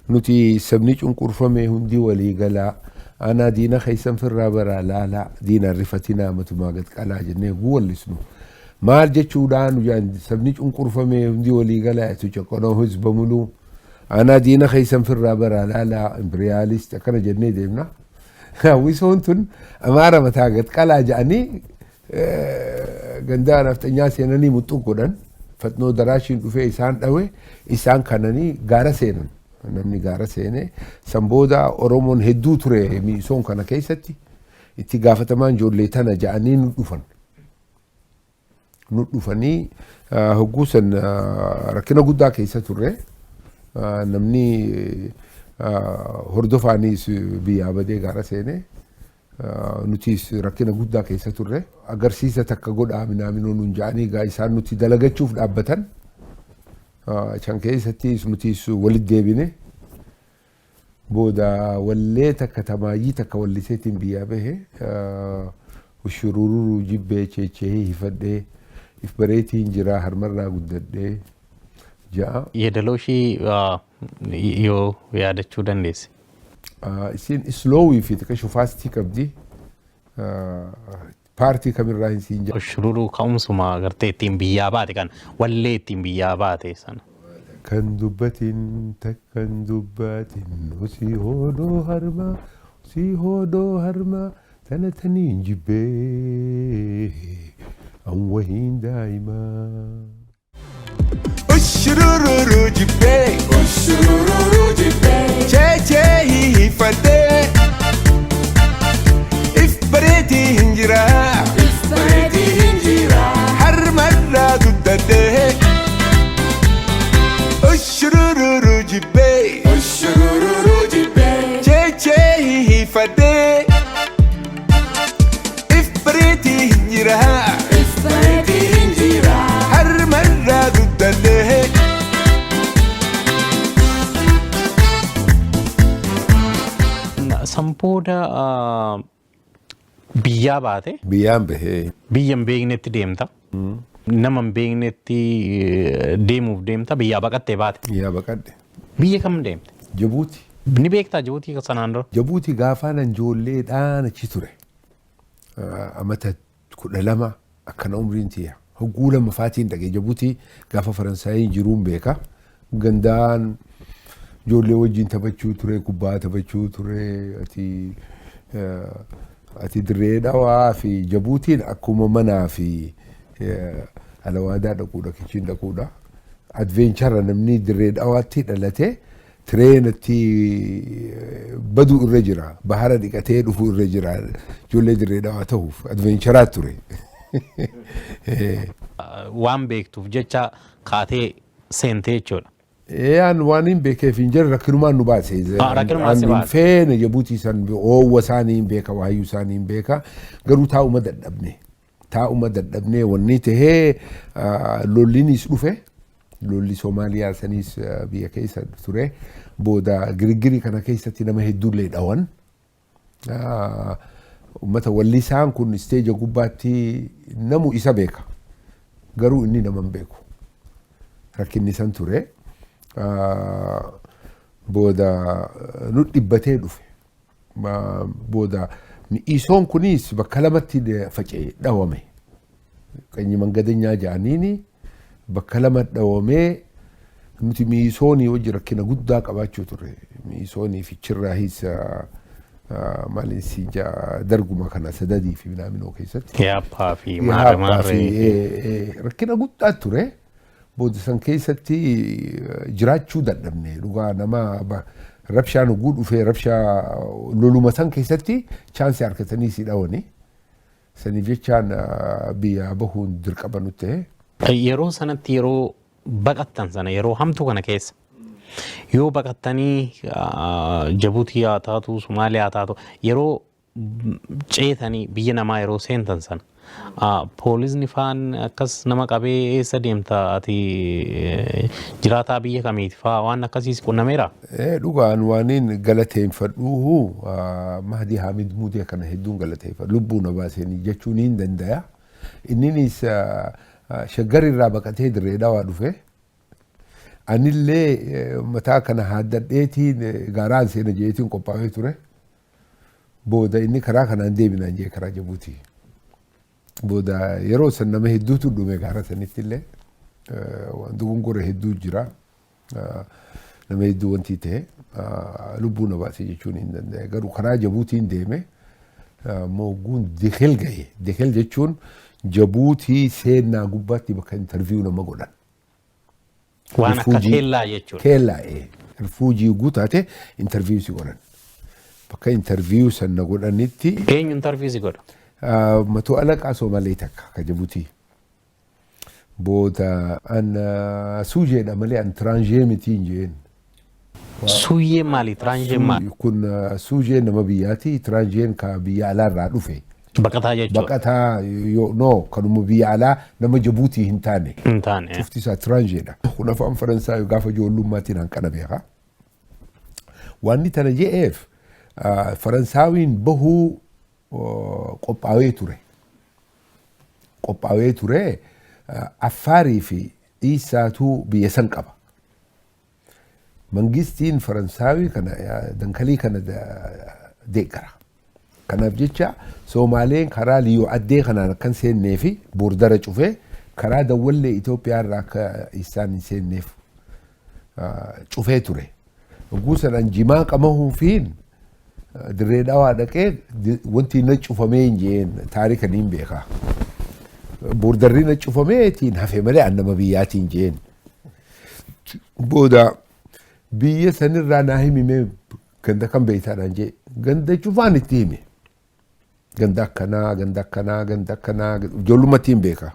nuti sabni cunqurfame hundi walii galaa. Ana diina keessan firraa baraa laalaa diina rifatinaa matumaa gad qalaa jennee guwallisnu. Maal jechuudhaan sabni cunqurfame hundi walii galaa itti coqonoo hizba muluu ana diina keessan firraa baraa laalaa imperiaalist akkana jennee deemna. Hawwisoon tun amaara mataa gad qalaa jedhanii gandaa naftanyaa seenanii muxxuu godhan fatnoo daraashiin dhufee isaan dhawe isaan kananii gaara seenan. Namni gaara seene san booda Oromoon hedduu ture miisoon kana keessatti itti gaafatamaan ijoollee tana jedhanii nu dhufan. Nu dhufanii hogguu san rakkina guddaa keessa turre namni hordofaanis biyyaa badee gaara seene nutis rakkina guddaa keessa turre agarsiisa takka godhaa minaaminoo nuun jedhanii gaa isaan nuti dalagachuuf dhaabbatan can keessatti nutis walitti deebine booda wallee takka tamaayyii takka walliseetiin biyyaa bahe ushururuu jibbee cheechee hifadhee if bareetiin jira harmarraa guddadhee ja'a. Yeedalooshii yoo yaadachuu dandeesse? Isin isloowii fi xiqqaa shufaastii qabdi. Paartii kamirraa hin siin jaa. Ushururuu ka'umsuma agartee ittiin biyyaa baate kan wallee ittiin biyyaa baate sana. Kan dubbatin takkan dubbatin osii hoodoo harmaa osii hoodoo harmaa tana taniin jibbee an wahiin daa'imaa. Ushururu jibbee cheechee hiifadhee if bareetii hin jiraa harmarraa guddadhee. Ushururu jibbee cheechee hiifadhee if bareetii hin jiraa booda biyyaa baate biyyaan bahee biyya hin beeknetti deemta. Nama hin beeknetti deemuuf deemta biyyaa baqattee baate. biyyaa baqadhe. Biyya kam deemte? Jabuuti. Ni beektaa Jabuutii sanaan dura? Jabuuti gaafaan ijoolleedhaan achi ture. Amata 12 akkana umriin tiyya. Hogguu lammafaatiin dhaqee Jabuutii gaafa Faransaayii jiruun beeka. Gandaan ijoollee wajjin taphachuu ture, kubbaa taphachuu ture. Ati dirree dhawaa fi Jabuutiin akkuma manaa fi alawaadaa dhaquudha, kichiin dhaquudha. Adveenchara namni dirree dhawaatti dhalatee tireenatti baduu irra jira. Bahara dhiqatee dhufuu irra jira. Ijoollee dirree dhawaa ta'uuf adveencharaa ture. Waan beektuuf jecha kaatee seentee jechuudha. Waan hin beekeef hin jirre rakkinumaan nu baase. Rakkinumaan si baase. Feene Jabuutii san oowwa isaanii hin beeka, waayyuu isaanii hin beeka. Garuu taa'uma dadhabne. Taa'uma dadhabnee wanni tahee lollinis dhufe. Lolli Soomaaliyaa sanis biyya keessa ture. Booda girigiri kana keessatti nama hedduullee dhawan. Uummata wallisaan kun isteeja gubbaatti namu isa beeka. Garuu inni nama hin beeku. Rakkinni san ture. Booda nu dhibbatee dhufe. Booda mi'isoon kunis bakka lamatti faca'ee dhawame. Qanyi mangadanyaa ja'aniini bakka lama dhawamee nuti mi'isoonii wajji rakkina guddaa qabaachuu ture. Mi'isoonii fichirraa hisa maaliin si darguma kana sadadii fi minaaminoo keessatti. Yaappaa fi maarree. Rakkina guddaa ture. Booda san keessatti jiraachuu dadhabne dhugaa nama rabshaan oguu dhufee rabshaa loluma san keessatti chaansii harkatanii si dhawani. Saniif jechaan biyya bahuun dirqama nutti ta'e. Yeroo sanatti yeroo baqattan sana yeroo hamtuu kana keessa yoo baqattanii Jabuutii haa taatu Somaaliyaa haa taatu yeroo ceetanii biyya namaa yeroo seentan sana poolisni faan akkas nama qabee eessa deemta ati jiraataa biyya kamiiti faa waan akkasiis qunnameera? Dhugaan waaniin galateeffadhu Mahdi Hamid Mudee kana hedduun galateeffadhu lubbuu na baasanii jechuun hin dandaya. Inninis shaggar irraa baqatee dirree dhawaa dhufe. Anillee mataa kana haaddadheetiin gaaraan seena jeetiin qophaa'ee ture. Booda inni karaa kanaan deebinaan jee karaa Jabuutii. Booda yeroo san nama hedduutu dhume gaara sanitti illee waan dogongora hedduu jira. Nama hedduu wanti ta'e lubbuu na baase jechuun hin danda'e. Garuu karaa Jabuutiin deeme mooguun Dekhel gahe. Dekhel jechuun Jabuutii seenaa gubbaatti bakka interviyuu nama godhan. Waan akka keellaa jechuudha. Keellaa rifuujii guutaate interviyuu si godhan. Bakka interviyuu sanna godhanitti. Eenyu interviyuu si godha? Matuu alaqaa Soomalee takka ka Jabuutii. Booda an suujeedha malee an tiraanjee mitiin jeen. Suuyyee maali? Tiraanjeen maali? Kun suujee nama biyyaati. Tiraanjeen ka biyya alaarraa dhufe. Baqataa jechuudha. Baqataa no kanuma biyya alaa nama Jabuutii hin taane. Hin taane. Cufti isaa tiraanjeedha. Kun afaan Faransaay gaafa ijoollummaattiin hanqana beeka. Wanni tana je'eef Faransaawiin bahuu qophaa'ee ture. Qophaa'ee ture Affaarii fi Dhiisaatuu biyya san qaba. Mangistiin Faransaawii kana dankalii kana deeggara. Kanaaf jecha Soomaaleen karaa liyyuu addee kanaan akkan seennee fi boordara cufee karaa dawwallee Itoophiyaa irraa akka isaan hin seenneef cufee ture. Oguu sanaan jimaa qamahuufiin dirree dhawaa dhaqee wanti na cufamee hin jeen taarika niin beekaa. Boordarri na cufameetiin hafe malee an nama biyyaatiin jeen. Booda biyya sanirraa naa himimee ganda kan beeytaadhaan jee ganda cufaan itti hime. Ganda akkanaa, ganda akkanaa, ganda akkanaa ijoollumatti hin beeka.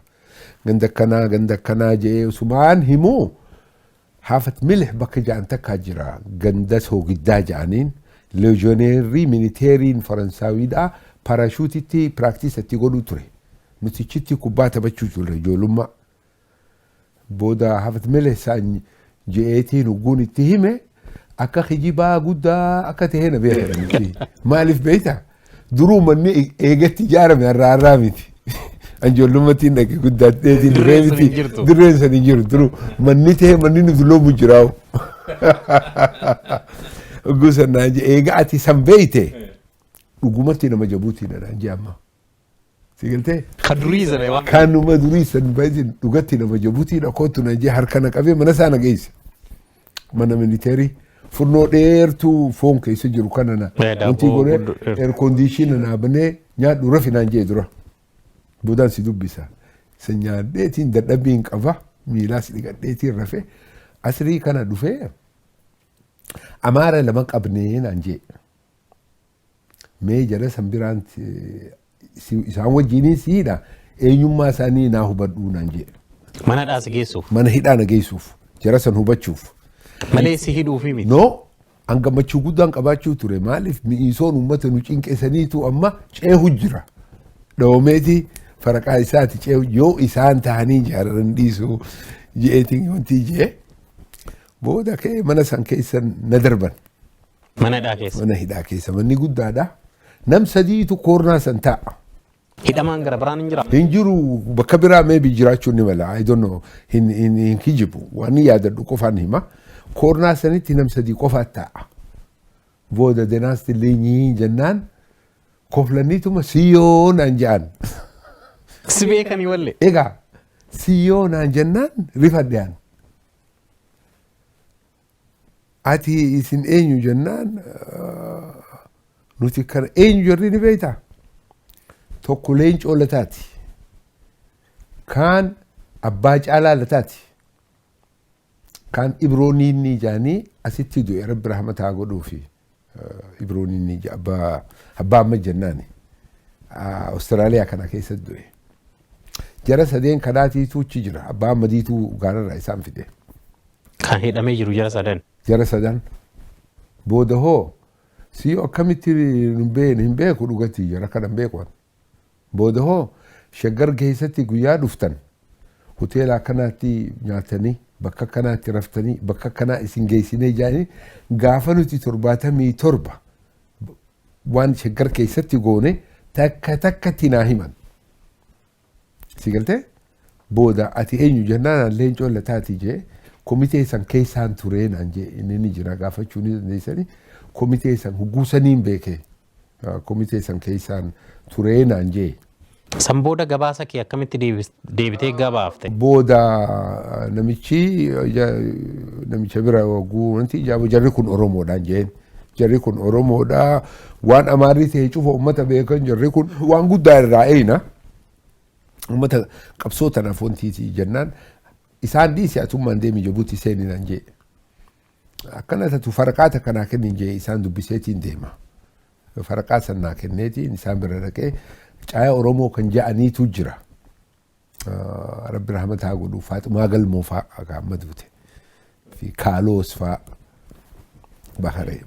Ganda akkanaa jee sumaan himuu haafat milih bakka ja'an takkaa jira. Ganda soogiddaa ja'aniin leejyoneerrii militeeriin Faransaawiidhaa parashuutitti piraaktiisatti godhuu ture. Nutichitti kubbaa taphachuu ture ijoollummaa. Booda haafat milih isaan je'eetiin hugguun itti hime akka kijibaa guddaa akka ta'e na beekan. Maaliif beektaa? Duruu manni eegatti ijaarame har'aa miti. Anjoolummatiin dhaqee guddaatteetiin dirree miti dirreen san hin jiru duruu manni ta'e manni nuti loobu jiraa'u. Gosa naan jee eega ati san beeyte dhugumatti nama jabuutiidha naan jee amma. Sigaltee? Kan durii sana waan. Kanuma durii san baay'een dhugatti nama jabuutiidha kootu naan jee harka na qabee mana isaa na geesse. Mana militeerii furnoo dheertuu foon keessa jiru kana na. Wanti godhee air conditioner na banee nyaadhu rafi naan jee dura. Boodaan si dubbisa. San nyaadheetiin dadhabbiin qaba miilaas dhiqadheetiin rafee asrii kana dhufee amaara lama qabnee naan jee. Mee jala san biraan isaan wajjiniin siidha eenyummaa isaanii naa hubadhuu naan jee. Mana hidhaa si geessuuf. Mana hidhaa na geessuuf jara san hubachuuf. Malee si hidhuufi miti. No an gammachuu guddaan qabaachuu ture maaliif mi'iisoon uummata nu cinqeessaniitu amma ceehu jira. Dhawmeeti faraqaa isaati ceehu yoo isaan ta'anii jaarran dhiisuu jeetiin wanti jee booda ka'ee mana san keessa na darban. Mana hidhaa keessa. Mana hidhaa keessa manni guddaadha. Nam sadiitu koornaa san taa'a. Hidhamaan gara biraan hin jira. Hin jiru bakka biraa meebi jiraachuun ni mala. I don't know hin kijibu waan yaadadhu qofaan hima. Koornaa sanitti nam sadii qofaa taa'a. Booda denaasti leenyii jennaan koflaniituma siyyoo naan jedhan. Si beekanii wallee. Egaa siyyoo naan jennaan rifadhean. Ati isin eenyu jennaan nuti kana eenyu jarri ni beektaa? Tokko leencoo lataati. Kaan abbaa caalaa lataati. Kaan ibrooniinni jaanii asitti du'e rabbi rahmataa godhuufi ibrooniinni abbaa amma jennaani. Awustiraaliyaa kana keessa du'e. Jara sadeen kanaatiitu achi jira. Abbaa ammadiitu gaararraa isaan fide. Kan hidhamee jiru jara sadan. Jara sadan. Booda hoo siyyoo akkamitti hin beeku dhugatti jara kana hin beeku. Booda hoo shaggar keessatti guyyaa dhuftan hoteela akkanaatti nyaatanii bakka akkanaatti raftanii bakka akkanaa isin geessinee jaanii gaafa nuti 77 waan shaggar keessatti goone takkatti naa himan. Sigaltee booda ati eenyu jennaan leencoo lataati jee komitee san keessaan turee naan jee inni ni jira gaafachuu ni dandeessanii komitee san guusaniin beekee komitee san keessaan turee naan jee. San booda gabaasa kee akkamitti deebitee gabaafte? Booda namicha bira wagguu wanti ijaabu jarri kun Oromoodhaan jeen. Jarri kun Oromoodhaa waan amaarri ta'e cufa uummata beekan jarri kun waan guddaa irraa eeyna. Uummata qabsoo tanaaf wantiiti jennaan isaan dhiisi atummaan deemi Jibuutii seenii naan jee. Akkana tatu faraqaata kanaa kennin jee isaan dubbiseetiin deema. Faraqaa sannaa kenneetiin isaan bira dhaqee caaya Oromoo kan ja'aniitu jira. Rabbi rahmataa godhu Faaximaa Galmoo fa'aa amma duute. Fi Kaaloos fa'aa.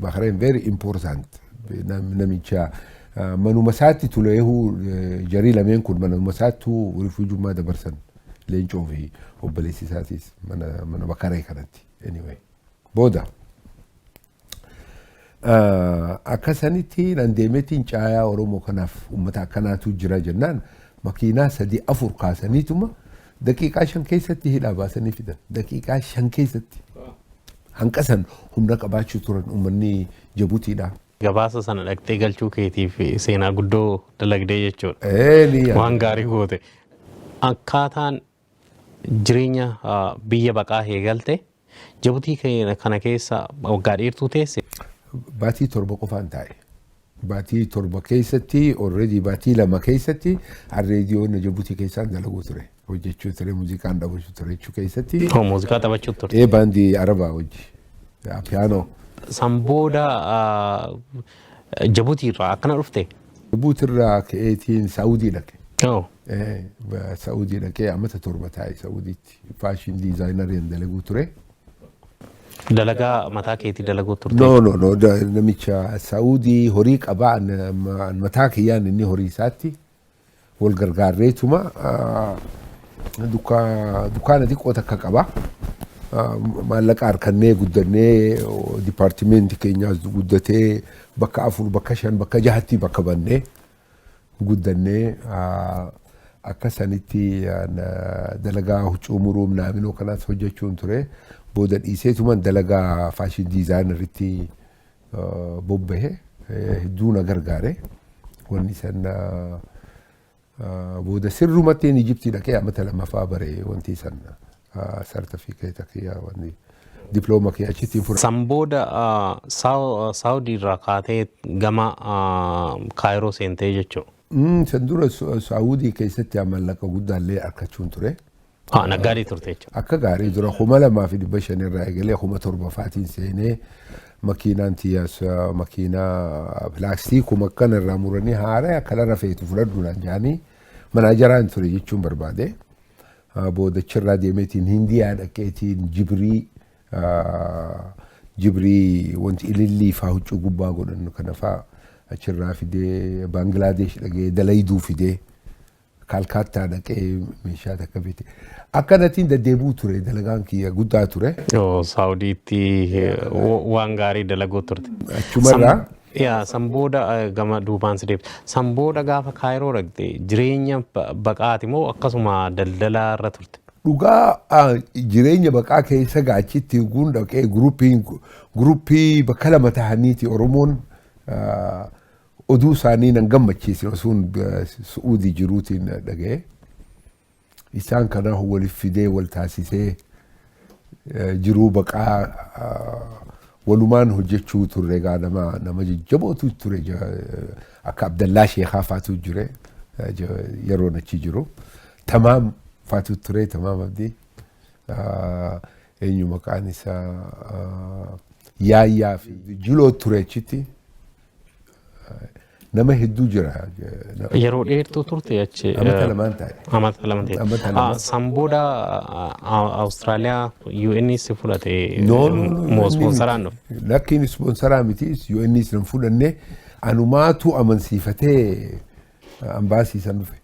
Bahareen very important. Namicha manuma isaatti tuleehuu jarii lameen kun manuma isaattuu rifuujummaa dabarsan leencoo fi obboleessi isaatis mana Bakaree kanatti. Anyway. Booda. Akkasanitti nan deemeetiin caayaa Oromoo kanaaf uummata akkanaatu jira jennaan makiinaa 3-4 kaasaniituma daqiiqaa 5 keessatti hidhaa baasanii fidan. Daqiiqaa 5 keessatti. Hanqasan humna qabaachuu turan uummanni Jibuutiidha. Gabaasa sana dhaqxee galchuu keetiif seenaa guddoo dalagdee jechuudha. Waan gaarii goote. Akkaataan jireenya biyya baqaa eegalte Jibuutii kana keessa waggaa dheertuu teesse. Baatii 7 qofaan taa'e. Baatii 7 keessatti already baatii 2 keessatti reediyoon Jibuutii keessaan dalaguu ture. Hojjechuu ture muuziqaan taphachuu ture jechuu keessatti. Muuziqaa taphachuu ture. Baandii Arabaa hojii. Piyaanoo. San booda Jibuutii irraa akkana dhufte? Jibuutii irraa ka'eetiin Saawudii dhaqe. Saawudii dhaqee ammata 7 taa'e Saawudiitti. Faashin diizaayinariin dalaguu ture. Dalagaa mataa keetii dalaguu turte? No. Namicha Saawudii horii qabaa mataa kiyyaan inni horii isaatti wal gargaarreetuma dukkaana xiqqoo takka qaba. maallaqa harkannee guddannee dipaartimeenti keenyaas guddatee bakka 4 bakka 5 bakka 6tti bakka bannee guddannee akka sanitti dalagaa huccuu muruu naannoo kanaas hojjechuun ture booda dhiiseetuman dalagaa faashin diizaayinaritti bobbahe hedduu na gargaare wanni san booda sirrumatti Ijiptii dhaqee amata lamaffaa bare wanti san sartifikeeta kiyyaa wanni diploma kiyyaa achitti fudhate. San booda Saawudii irraa kaatee gama Kaayiroo seentee jechuudha. San dura Saawudii keessatti maallaqa guddaallee argachuun ture. Naggaadii turte jechuudha. Akka gaarii dura 2,500 irraa eegalee 7,000 seenee makiinaan tiyyaas makiinaa pilaastiikuma akkana irraa muranii haara akkanarra feetu fudhadhu naan jaanii manaajaraan ture jechuun barbaade. Booda achirraa deemeetiin Hindiyaa dhaqeetiin Jibrii wanti ilillii faa huccuu gubbaa godhannu kana faa achirraa fidee Baangilaadesh dhaqee dalayduu fidee Kaalkaattaa dhaqee meeshaa takka fide. Akkanatiin deddeebi'uu ture dalagaan kiyya guddaa ture. Saawudiitti waan gaarii dalaguu turte. Achumarraa. San booda gama duubaan si deebite. San booda gaafa Kaayiroo dhaqxe jireenya baqaati moo akkasuma daldalaa irra turte? Dhugaa jireenya baqaa keessa gaachitti guun dhaqee guruppii bakka lama tahaniiti Oromoon oduu isaanii nan gammachiise osuun Su'uudii jiruutiin dhaga'e. Isaan kana waliif fidee wal taasisee jiruu baqaa walumaan hojjechuu turre gaa nama jajjabootu ture akka Abdallaa Sheekhaa faatu jire yeroon achi jiru. Tamaam faatu ture Tamaam Abdii eenyu maqaan isaa Yaayyaa fi Jiloo ture achitti. Nama hedduu jira. Yeroo dheertuu turte achi. Amata lamaan taa'e. Amata lamaan ta'e. San booda Awustiraaliyaa UN's fudhate moo ispoonsaraan dhufe? Lakkiin ispoonsaraa miti UN's nan fudhanne anumaatu amansiifatee ambaasiisan dhufe.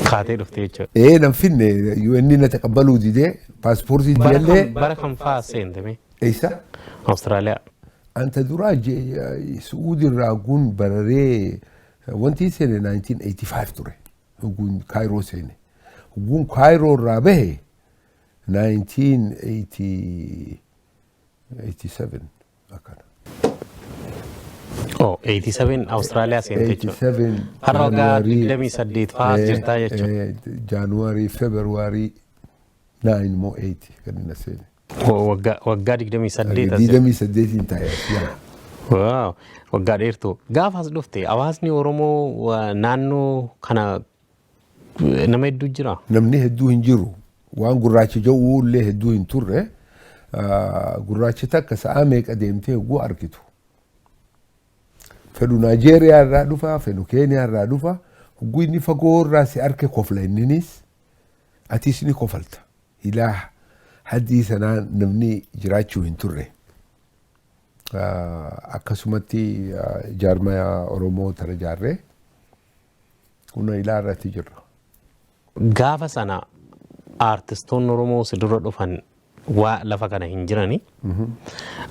Kaatee dhufte jechuudha. Nan finne UN na taqabbaluu didee paaspoortii jallee. Bara kam fa'aa seentame? Eessa? Awustiraaliyaa. Anta duraa Su'uudii irraa guun bararee wanti seene 1985 ture. Guun Kaayiroo seene. Guun Kaayiroo irraa bahe 1987 akkana. 87 Awustiraaliyaa seente jechuudha. 87 har'a waggaa 28 fa'aa jirtaa jechuudha. Jaanuwaarii, Feebruwaarii 9 moo 8 kan inni seene. Waggaa 28 28 taa'e. Waaw, waggaa dheertuu. Gaafa as dhufte hawaasni Oromoo naannoo kana nama hedduu jira? Namni hedduu hin jiru. Waan gurraacha ja'uu illee hedduu hin turre. Gurraachi takka sa'a meeqa deemtee hogguu argitu. Fedhu Naajeeriyaa irraa dhufa, fedhu Keeniyaa irraa dhufa. Hogguu inni fagoo irraa si arke kofla inninis atis ni kofalta. Ilaa haddii sanaa namni jiraachuu hin turre. Akkasumatti jaarmaya Oromoo tara jaarree kuna ilaa irratti jirra. Gaafa sana aartistoonni Oromoo si dura dhufan waa lafa kana hin jirani.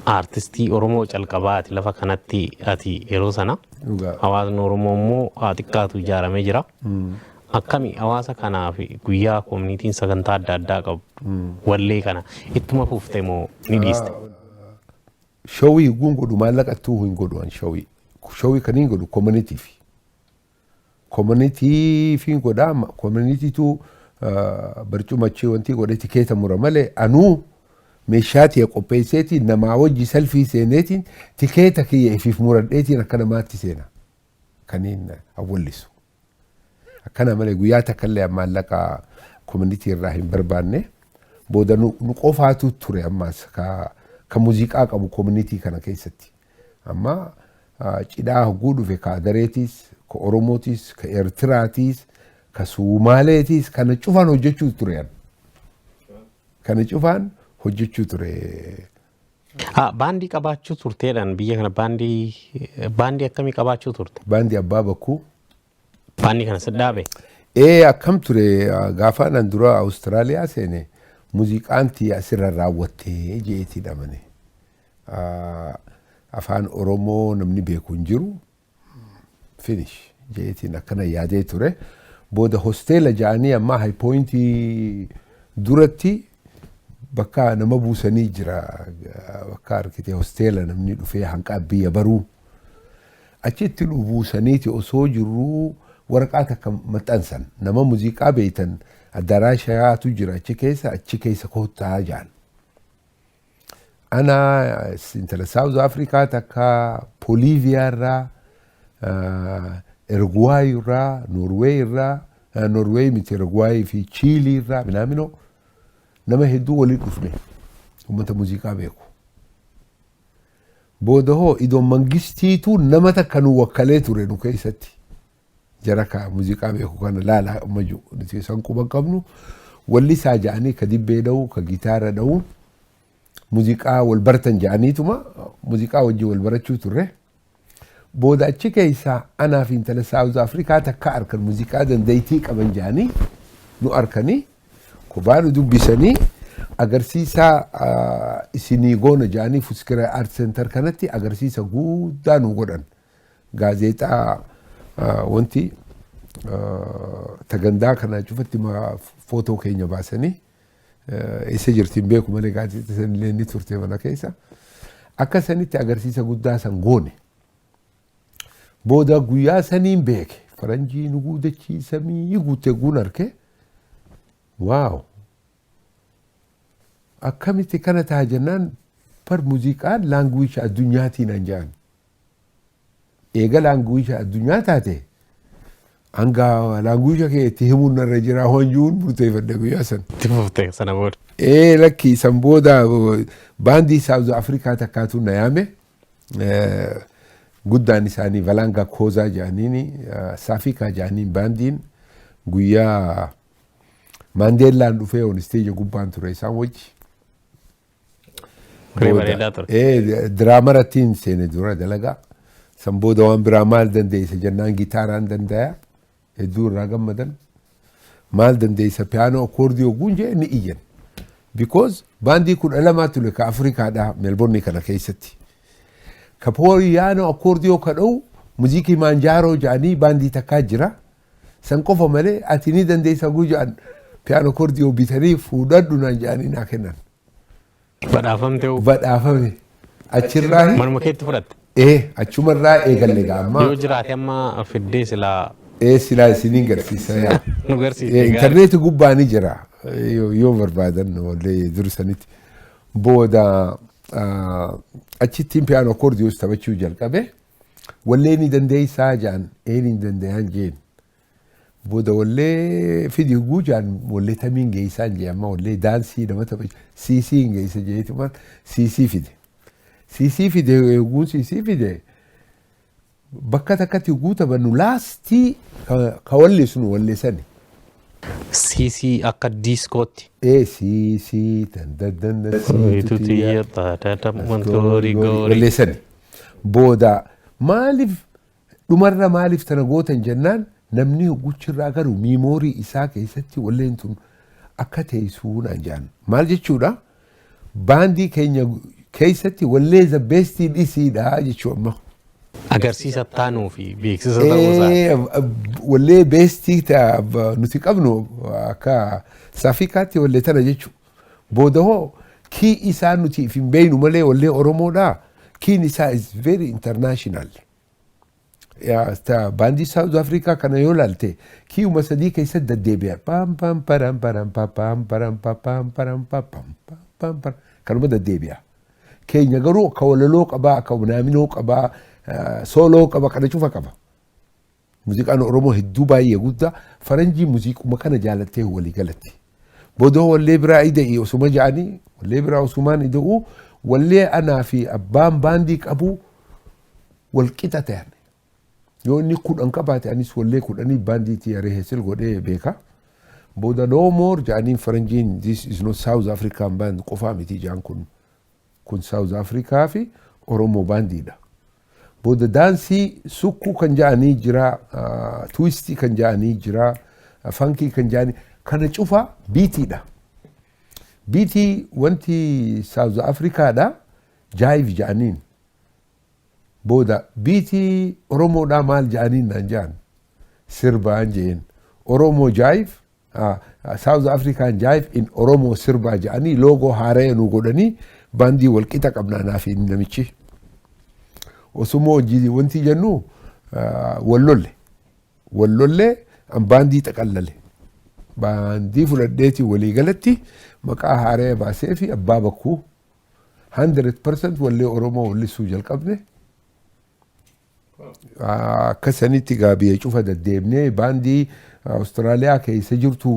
Aartistii Oromoo calqabaati lafa kanatti ati yeroo sana. Hawaasni Oromoo immoo xiqqaatu ijaaramee jira. Akkami hawaasa kanaaf guyyaa koominiitiin sagantaa adda addaa qabu. Wallee kana ittuma fuuftee moo ni dhiiste? Shawii guun godhu maallaqattuu hin godhu an shawii. Shawii kan hin godhu koominiitiif. Koominiitiif hin godhaa koominiitiitu barcumachee wanti godhe tikeeta mura malee anuu meeshaa ta'e qopheesseetiin namaa wajji salfii seeneetiin tikeeta kiyya ifiif muradheetiin akka namaatti seena. Kaniin awwallisu. Akkana malee guyyaa takkallee maallaqa koominiitii irraa hin barbaanne booda nu qofaatu ture ammaas ka muuziqaa qabu koominiitii kana keessatti. Amma cidhaa hogguu dhufe ka Adareetiis, ka Oromootiis, ka Eertiraatiis, ka Suumaaleetiis kana cufaan hojjechuu ture. Kana cufaan hojjechuu ture. Baandii qabaachuu turteedhaan biyya kana baandii akkamii qabaachuu turte? Baandii Abbaa Bakkuu. Baandii kana si dhaabe? Akkam ture gaafa nan dura Awustiraaliyaa seene muuziqaan tii asirra raawwattee jeetii dhamane. Afaan Oromoo namni beeku hin jiru. Finish jeetiin akkana yaadee ture. Booda hosteela ja'anii amma high pointii duratti bakka nama buusanii jira. Bakka arkitee hosteela namni dhufee hanqaa biyya baruu. Achitti nu buusaniiti osoo jirru waraqaa takka maxxansan. Nama muuziqaa beeytan addaraashaatu jira achi keessa koottaa ja'an. Ana intala South Africa takka Bolivia irraa Uruguay irraa Norway irraa Norway miti Uruguay fi Chile irraa minaamino nama hedduu waliin dhufne uummata muuziqaa beeku. Booda hoo idoon mangistiitu nama takka nu wakkalee ture nu keessatti. Jara ka muuziqaa beeku kana laala ummaju nuti san quban qabnu walli isaa ja'anii ka dibbee dha'u ka gitaara dha'u muuziqaa wal bartan ja'aniituma muuziqaa wajji wal barachuu turre. Booda achi keessa anaa fi intala South Africa takka arkan muuziqaa dandeettii qaban ja'anii nu arkanii kophaa nu dubbisanii agarsiisa isinii goona ja'anii Fuskira Art Center kanatti agarsiisa guddaa nu godhan. Gaazexaa wanti tagandaa kana cufatti footoo keenya baasanii isa jirtiin beeku malee gaazexaa sanillee ni turte mana keessa. Akka sanitti agarsiisa guddaa san goone. Booda guyyaa saniin beeke faranjii nu guudachiisamii guutte guun arke. Waaw! Akkamitti kana ta'a jennaan par muuziqaan laanguwisha addunyaatiin an ja'an. Eega laanguwisha addunyaa taate hanga laanguwisha kee itti himuun narra jira honjuun murteeffadde guyyaa san. Itti fuftee sana booda. Lakki san booda baandii South Africa takkaatu na yaame. Guddaan isaanii Valanga Koozaa ja'aniini Saafika ja'aniin baandiin guyyaa Maandeellaan dhufee on stage gubbaan ture isaan wajji. Diraamarrattiin seene dura dalagaa. San booda waan biraa maal dandeessa jennaan gitaaraan dandaya. Hedduu irraa gammadan. Maal dandeessa piyaanoo akoordiyoo guunjee ni iyyan. Because baandii 12 ture ka Afrikaadhaa Melbourne kana keessatti. Ka piyaanoo akoordiyoo ka dha'u muuziqii maanjaaroo ja'anii baandii takkaa jira. San qofa malee ati ni dandeessa guujaan piyaanoo akoordiyoo bitanii fuudhadhu naan ja'anii naa kennan. Badhaafamte hoo? Badhaafame. Achirraa manuma keetti fudhatte? Achumarraa eegalle gaammaa. Yoo jiraate amma fiddee silaa. Silaa isiniin garsiisa yaa. Nu garsiise. Intarneeti gubbaa ni jira. Yoo barbaadan wallee dursanitti. Booda achittiin piyaanoo akoordiyoos taphachuu jalqabe. Wallee ni dandeessaa jaan ni danda'an jeen. Booda wallee fidi guujaan wallee tamiin geessaan jee amma wallee daansii nama taphachu siisiin geessa jeetumaan siisii fide. Siisii fide eeguun siisii fide bakka takkatti guutabannu laastii ka walleessu walleessani. Siisii akka diiskootti. Siisii tandaddanda walleessani. Booda maaliif dhumarra maaliif tana gootan jennaan namni guchirraa garuu miimoorii isaa keessatti walleen tun akka teessuu naan jaan. Maal jechuudha? Baandii keenya keessatti wallee the best dhisiidha jechuu amma. Agarsiisa taanuu fi beeksisa ta'uusaa. Wallee beestii nuti qabnu akka Saafikaatti wallee tana jechuu. Booda hoo kii isaa nuti hin beeynu malee wallee Oromoodhaa kiin isaa is very international. Baandii South Africa kana yoo laalte kiiuma sadii keessatti deddeebi'a. Pam pam param param pam pam param pam param pam pam kanuma deddeebi'a. Keenya garuu akka walaloo qabaa akka naaminoo qabaa sooloo qaba kana cufa qaba. Muuziqaan Oromoo hedduu baay'ee guddaa faranjii muuziquma kana jaalattee walii galatti. Booda wallee biraa ida'ii osuma ja'anii wallee biraa osumaan ida'uu wallee anaa fi abbaan baandii qabu wal qixa ta'an. Yoo inni 10 qabaate anis wallee 10 baandiitii yaree heesil godhee beeka. Booda no more ja'aniin faranjiin this is not South African band qofaa miti ja'an kun South Africa fi Oromoo baandiidha. Booda daansii sukkuu kan ja'anii jira, twistii kan ja'anii jira, funkii kan ja'anii kana cufa biitiidha. Biitii wanti South Africa da Jive jedhaniin. Booda biitii Oromoodhaa maal jedhaniin naan jedhan. Sirbaan jeen. Oromoo Jive, South African Jive in Oromoo sirbaa jedhanii loogoo haaree nu godhanii baandii walqixa qabnaa naaf inni namichi. Osuma hojii wanti jennu wallollee an baandii xaqallale. Baandii fudhadheetii walii galatti maqaa haaree baasee fi abbaa bakkuu 100% wallee Oromoo wallisuu jalqabne. Akkasanitti biyya cufa deddeebnee baandii Austraaliyaa keessa jirtu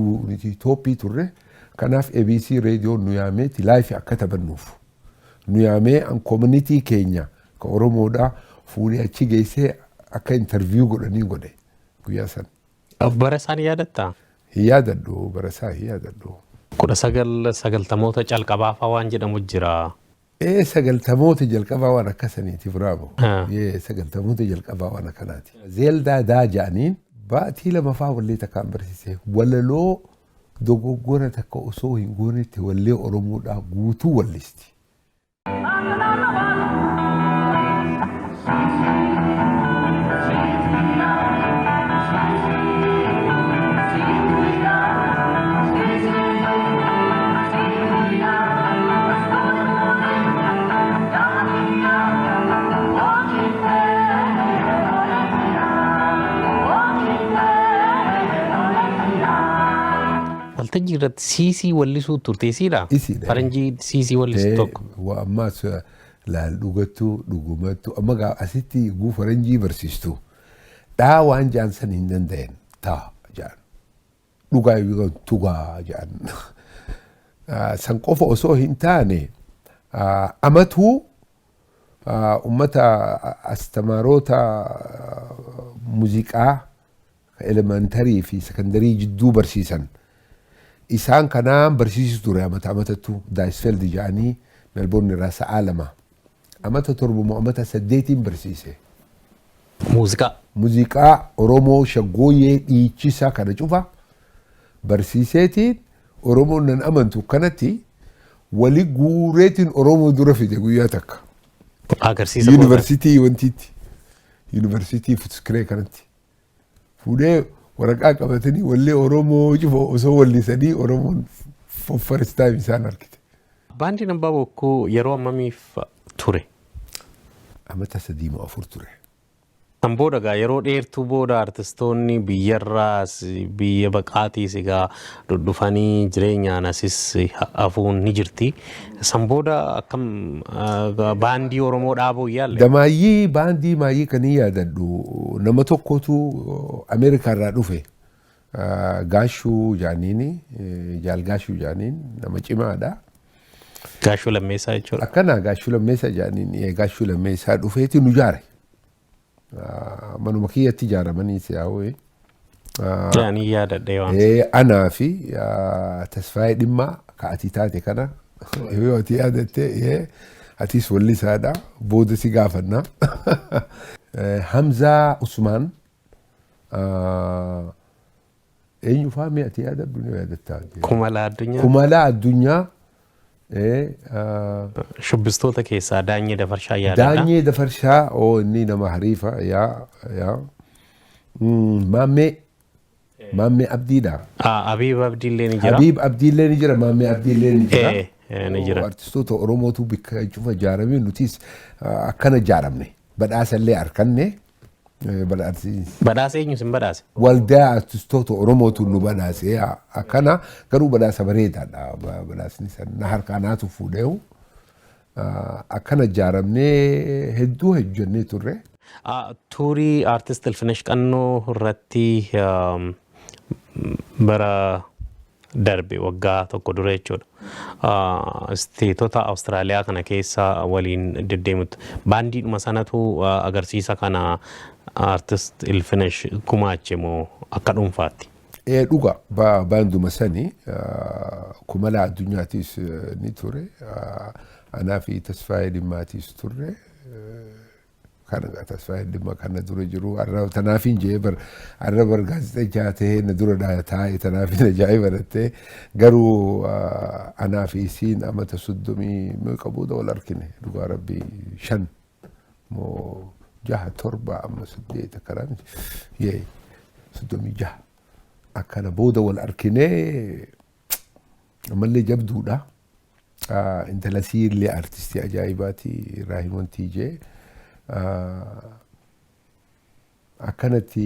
Itoophii turre. Kanaaf ABC reediyoon nu yaameeti laayifi akka taphannuuf. Nu yaamee an koominitii keenya ka Oromoodhaa fuudhee achi geessee akka interviyuu godhanii godhe guyyaa san. Bara isaan yaadattaa? Hin yaadadhu, bara isaa hin yaadadhu. 1990 calqabaafaa waan jedhamu jira. 90 jalqabaa waan akkasaniiti bravo. 90 jalqabaa waan akkanaati. Zeeldaa daa jedhaniin baatii lamaffaa wallee takkaan barsiise. Walaloo dogoggora takka osoo hin goonetti wallee Oromoodhaa guutuu wallisti. Waltajjii irratti siisii wallisuu turteesiidha? Isiidha. Faranjii siisii wallisu tokko. Ammaas laal dhugattu dhugumattu amma asitti guu faranjii barsiistu. Dhaa waan jaan san hin danda'en taa jaan. Dhugaa yoo tugaa jaan. San qofa osoo hin taane amatuu ummata astamaarota muuziqaa elementarii fi sekondarii jidduu barsiisan. Isaan kanaan barsiisu ture amatattu Daayisfeld jedhanii Melbourne irraa sa'a 2. Amata 7 amata 8 barsiise. Muuziqaa Oromoo shaggooyyee dhiichisa kana cufa barsiiseetiin Oromoon nan amantu kanatti wali guureetiin Oromoo dura fide guyyaa takka. Agarsiisa Yuunivarsiitii wantiitti. Yuunivarsiitii Futskree kanatti. Fuudhee waraqaa qabatanii wallee Oromoo cufa osoo wallisanii Oromoon first time isaan argite. Baandiin Abbaa Bokkuu yeroo ammamiif ture? Amata 3-4 ture. Kan booda gaa yeroo dheertuu booda artistoonni biyyarraas biyya baqaatiis egaa dhufanii jireenyaan asis hafuun ni jirti. San booda akkam baandii Oromoo dhaabuu yaalle? Damaayyii baandii maayyii kan hin yaadadhu nama tokkotu Ameerikaa irraa dhufe. Gaashuu jaaniini jaal Gaashuu jaaniin nama cimaadha. Gaashuu Lammeessaa jechuudha. Akkana Gaashuu Lammeessaa jaaniin Gaashuu Lammeessaa dhufeeti nu jaare. Manuma kiyyatti ijaaramanii siyaawee. Jaanii yaadadhee waan. Anaa fi Tasfaayee Dhimmaa ka ati taate kana yoo ati yaadatte atis wallisaadha booda si gaafannaa. Hamzaa Usmaan eenyu faamii ati yaadadhu ni yaadattaa? Kumalaa Addunyaa. Kumalaa Addunyaa. Shubbistoota keessaa Daanyee Dafarshaa yaadadha. Daanyee Dafarshaa inni nama hariifa yaa. Maammee Abdiidha. Abiib Abdiillee ni jira. Abiib Abdiillee ni jira. Maammee Abdiillee ni jira. Ni jira. Artistoota Oromootu bikka cufa ijaaramee nutis akkana ijaaramne. Badhaasallee harkanne. Badhaasa eenyu sin badhaase? Waldaa artistoota Oromootu nu badhaase. Akkana garuu badhaasa bareedaadha. Badhaasni sana harkaanaatu fuudheewu. Akkana ijaaramnee hedduu hojjennee turre. Tuurii artist Ilfinesh Qannoo irratti bara darbe waggaa tokko dura jechuudha. Isteetota Awustiraaliyaa kana keessa waliin deddeemutti. Baandiidhuma sanatu agarsiisa kana artist Ilfinesh gumaache moo akka dhuunfaatti? Dhuga baanduma sani Kumalaa Addunyaatiis ni ture. Anaa fi Tasfaayee Dhimmaatis turre. kana tasfaa'ee dhimma kana dura jiru tanaafin jee bar gaazexeechaa ta'ee na dura taa'e tanaafin ajaa'iba dhattee garuu anaa fi isiin amata 30 qabuudha wal argine dhugaa rabbii 5 moo 6 7 amma 8 akkana yee 36 akkana booda wal argine ammallee jabduudha. intala siillee artistii ajaa'ibaati Raahimoon Tiijee akkanatti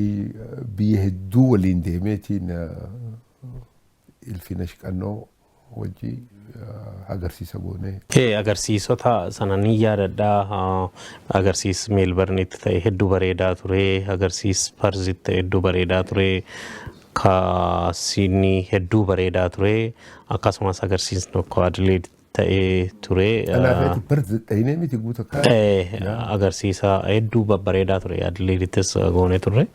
biyya hedduu waliin deemeetiin ilfina shiqannoo wajji agarsiisa goone. Agarsiisota sana ni yaadadhaa. Agarsiis Meelbarnitti ta'e hedduu bareedaa ture. Agarsiis Parzitti ta'e hedduu bareedaa ture. Ka Siidnii hedduu bareedaa ture. Akkasumas agarsiisni tokko Adileed ta'ee ture. Kanaafuu Parzi dhahine miti guutuu akka. Agarsiisa hedduu babbareedaa ture. Adileedittis goone ture.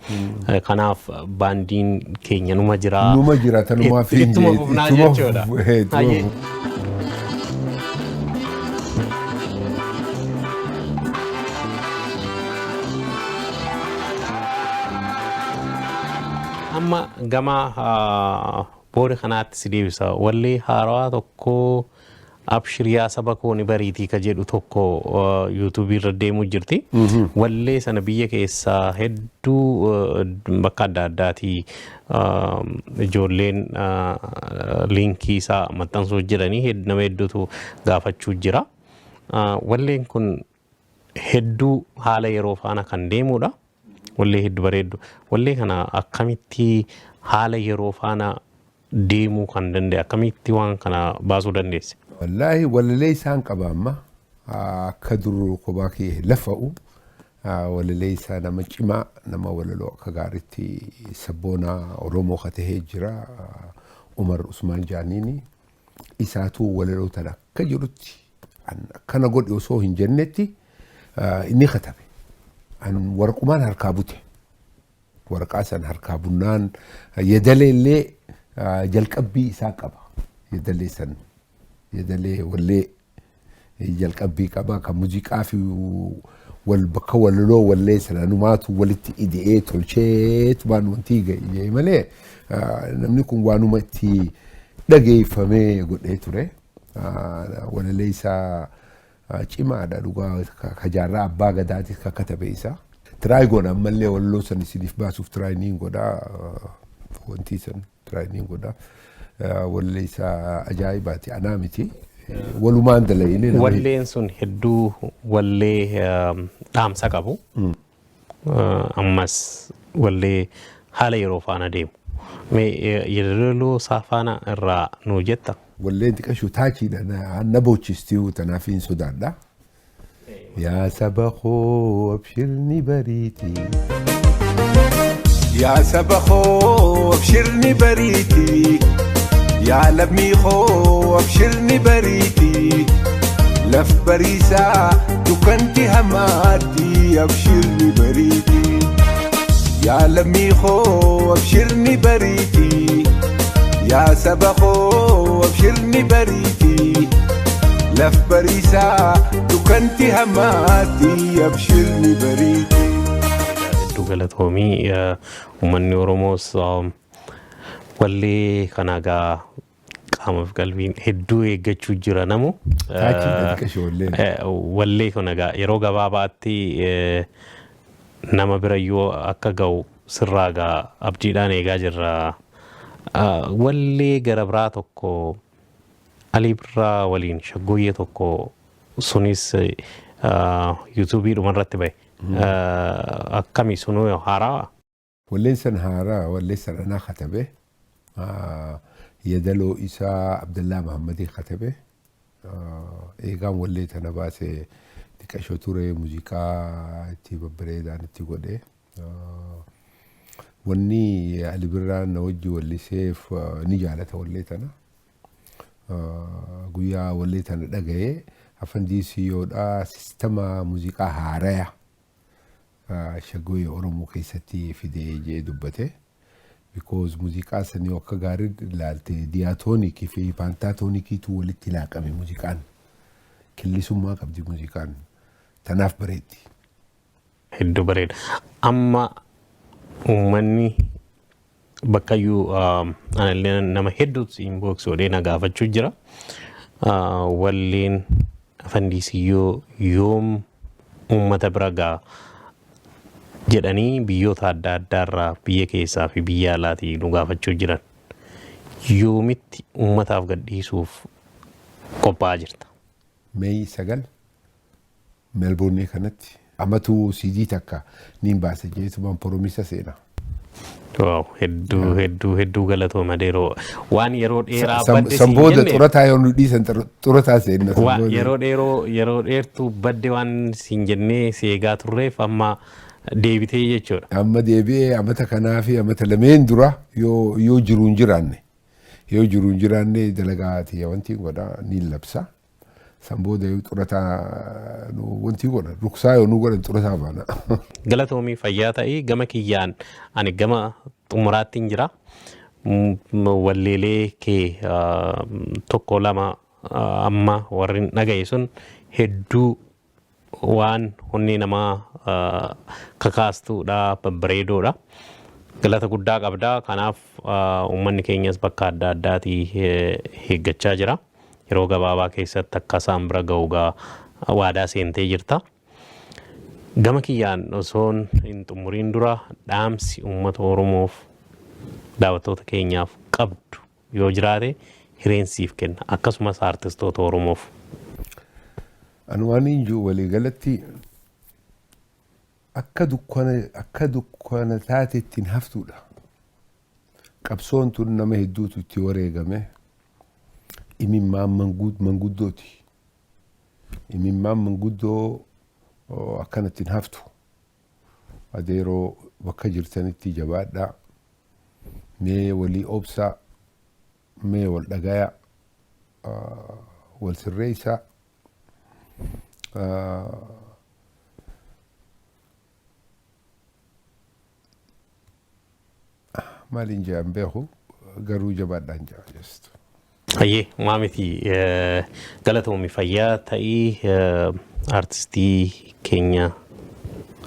Kanaaf baandiin keenya numa jira. Numa jira tanumaa fi ittuma fufnaa jechuudha. Amma gama boori kanaatti si deebisa. Wallee haarawaa tokko abshiriyaa saba koo ni bariitii ka jedhu tokko yuutuubii irra deemuu jirti. Wallee sana biyya keessaa hedduu bakka adda addaatii ijoolleen liinkii isaa maxxansuu jiranii nama hedduutu gaafachuu jira. Walleen kun hedduu haala yeroo faana kan deemudha. Wallee hedduu bareeddu. Wallee kana akkamitti haala yeroo faana deemuu kan danda'e akkamitti waan kana baasuu dandeesse? Wallaahi wallee isaan qaba amma akka dur kophaa kee lafa'u wallee isaa nama cimaa nama walaloo akka gaariitti sabboonaa Oromoo ka tahee jira Umar Usmaan Jaaniini isaatu walaloo tana akka jirutti akkana godhe osoo hin jennetti inni katabe. An warqumaan harkaa bute warqaa san harkaa bunnaan yedalee jalqabbii isaa qaba yedalee san yedalee wallee jalqabbii qaba kan muuziqaa fi wal bakka walaloo wallee sananumaatu walitti ide'ee tolcheetu waan wanti ga'e malee namni kun waanuma itti dhageeffamee godhee ture walallee isaa cimaadha dhugaa kajaarraa abbaa gadaatis ka katabe isaa tiraay godha ammallee walaloo san isiniif baasuuf tiraay niin godha wanti san tiraay niin godha wallee isaa ajaa'ibaati anaa miti walumaan dalayine walleen sun hedduu wallee dhaamsa qabu ammas wallee haala yeroo faana deemu yeroo isaa faana irraa nuu jetta. Walleen xiqqashuu taachiidha na boochistuu tanaafin sodaadha. Yaa saba koo abshirni bariitii. Yaa saba koo abshirni bariitii. Yaa lammii koo abshirni bariitii. Laf bariisaa dukkanti hamaatti abshirni bariitii. Yaa lammii koo abshirni bariitii. يا سبخو وبشرني بريتي لف بريسا دكنتي هماتي أبشرني بريتي دوغلت هومي ومن يوروموس واللي كناغا قام في قلبي هدو يجتشو جرا نمو واللي كناغا يروغا باباتي نما برايو أكاغو سراغا أبجيدان إيغا جرا wallee gara biraa tokko alii birraa waliin shaggooyyee tokko sunis yuutuubii dhumarratti bahe akkami sunuu haaraa? Walleen san haaraa wallee san anaa katabe yedaloo isaa Abdallaa Mahammadii katabe eegaan wallee tana baase xiqqashoo ture muuziqaa itti babbareedaan itti godhe. Wanni alibirraan na wajji walliseef ni jaalata wallee tana. Guyyaa wallee tana dhaga'ee afaan DCOdhaa sistema muuziqaa haaraya shaggooyyee Oromoo keessatti fidee jee dubbate. Because muuziqaa sanii akka gaarii ilaalte diyaatoonikii fi paantaatoonikiitu walitti laaqame muuziqaan. Killisummaa qabdi muuziqaan tanaaf bareetti. Hedduu bareeda. Amma uummanni bakkayyuu anallee nama hedduutu inbox godhee na gaafachuu jira. Walleen Afandiisiyyoo yoom uummata bira ga'a jedhanii biyyoota adda addaarraa biyya keessaa fi biyya alaatii nu gaafachuu jiran. Yoomitti uummataaf gadhiisuuf qophaa'aa jirta? Meeyi 9 Melbourne kanatti amatu CD takka niin baase jeetumaan poromisa seena. Wow, hedduu galatooma deeroo waan yeroo dheeraa badde Sambooda xurataa yoo nu dhiisan xurataa seenna. Yeroo dheertuu badde waan siin jennee seegaa turreef amma deebitee jechuudha. Amma deebi'ee amata kanaa fi amata lameen dura yoo jiruun jiraanne dalagaati wanti godha ni labsa. Sambooda yoo xurataa wanti godha ruksaa yoo nu godhan xurataa baana. Galatoomii fayyaa ta'ee gama kiyyaan ani gama xumuraattiin jira. Walleelee kee tokko lama amma warri dhagaye sun hedduu waan honni namaa kakaastuudha babbareedoodha. Galata guddaa qabdaa. Kanaaf uummanni keenyas bakka adda addaatii eeggachaa jira. Yeroo gabaabaa keessatti akka isaan bira ga'uugaa waadaa seentee jirta. Gama kiyyaan osoon hin xumuriin dura dhaamsi uummata Oromoof daawwattoota keenyaaf qabdu yoo jiraate hireensiif kenna. Akkasumas artistoota Oromoof. Ani waan hin jiru waliigalatti akka dukkana taateetti hin haftuudha. Qabsoon tun nama hedduutu itti wareegame. Imimmaan manguddooti. Imimmaan manguddoo akkanatti hin haftu. Adeeroo bakka jirtanitti jabaadhaa. Mee walii obsaa. Mee wal dhagayaa. Wal sirreessaa. Maalin jaan beeku garuu jabaadhaan jaa jestu. Hayyee maamiti galatoomii fayyaa ta'ii artistii keenya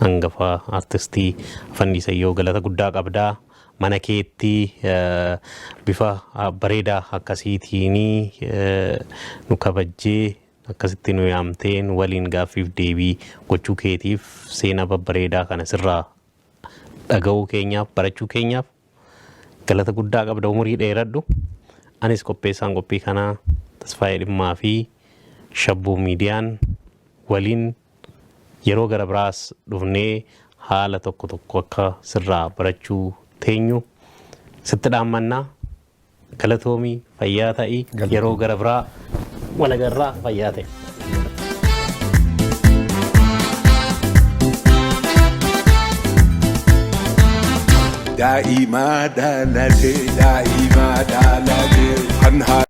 hangafaa artistii Afandiisayyoo galata guddaa qabdaa. Mana keetti bifa bareedaa akkasiitiin nu kabajjee akkasitti nu yaamteen waliin gaaffiif deebii gochuu keetiif seenaa babbareedaa kana sirraa dhaga'uu keenyaaf barachuu keenyaaf galata guddaa qabda. Umurii dheeradhu. Anis qopheessaan qophii kanaa Tasfaayee Dhimmaa fi Shabbuu Miidiyaan waliin yeroo gara biraas dhufnee haala tokko tokko akka sirraa barachuu teenyu sitti dhaammannaa. Galatoomii fayyaa ta'ii yeroo gara biraa walagarraa fayyaa ta'e. دائما دالتي kan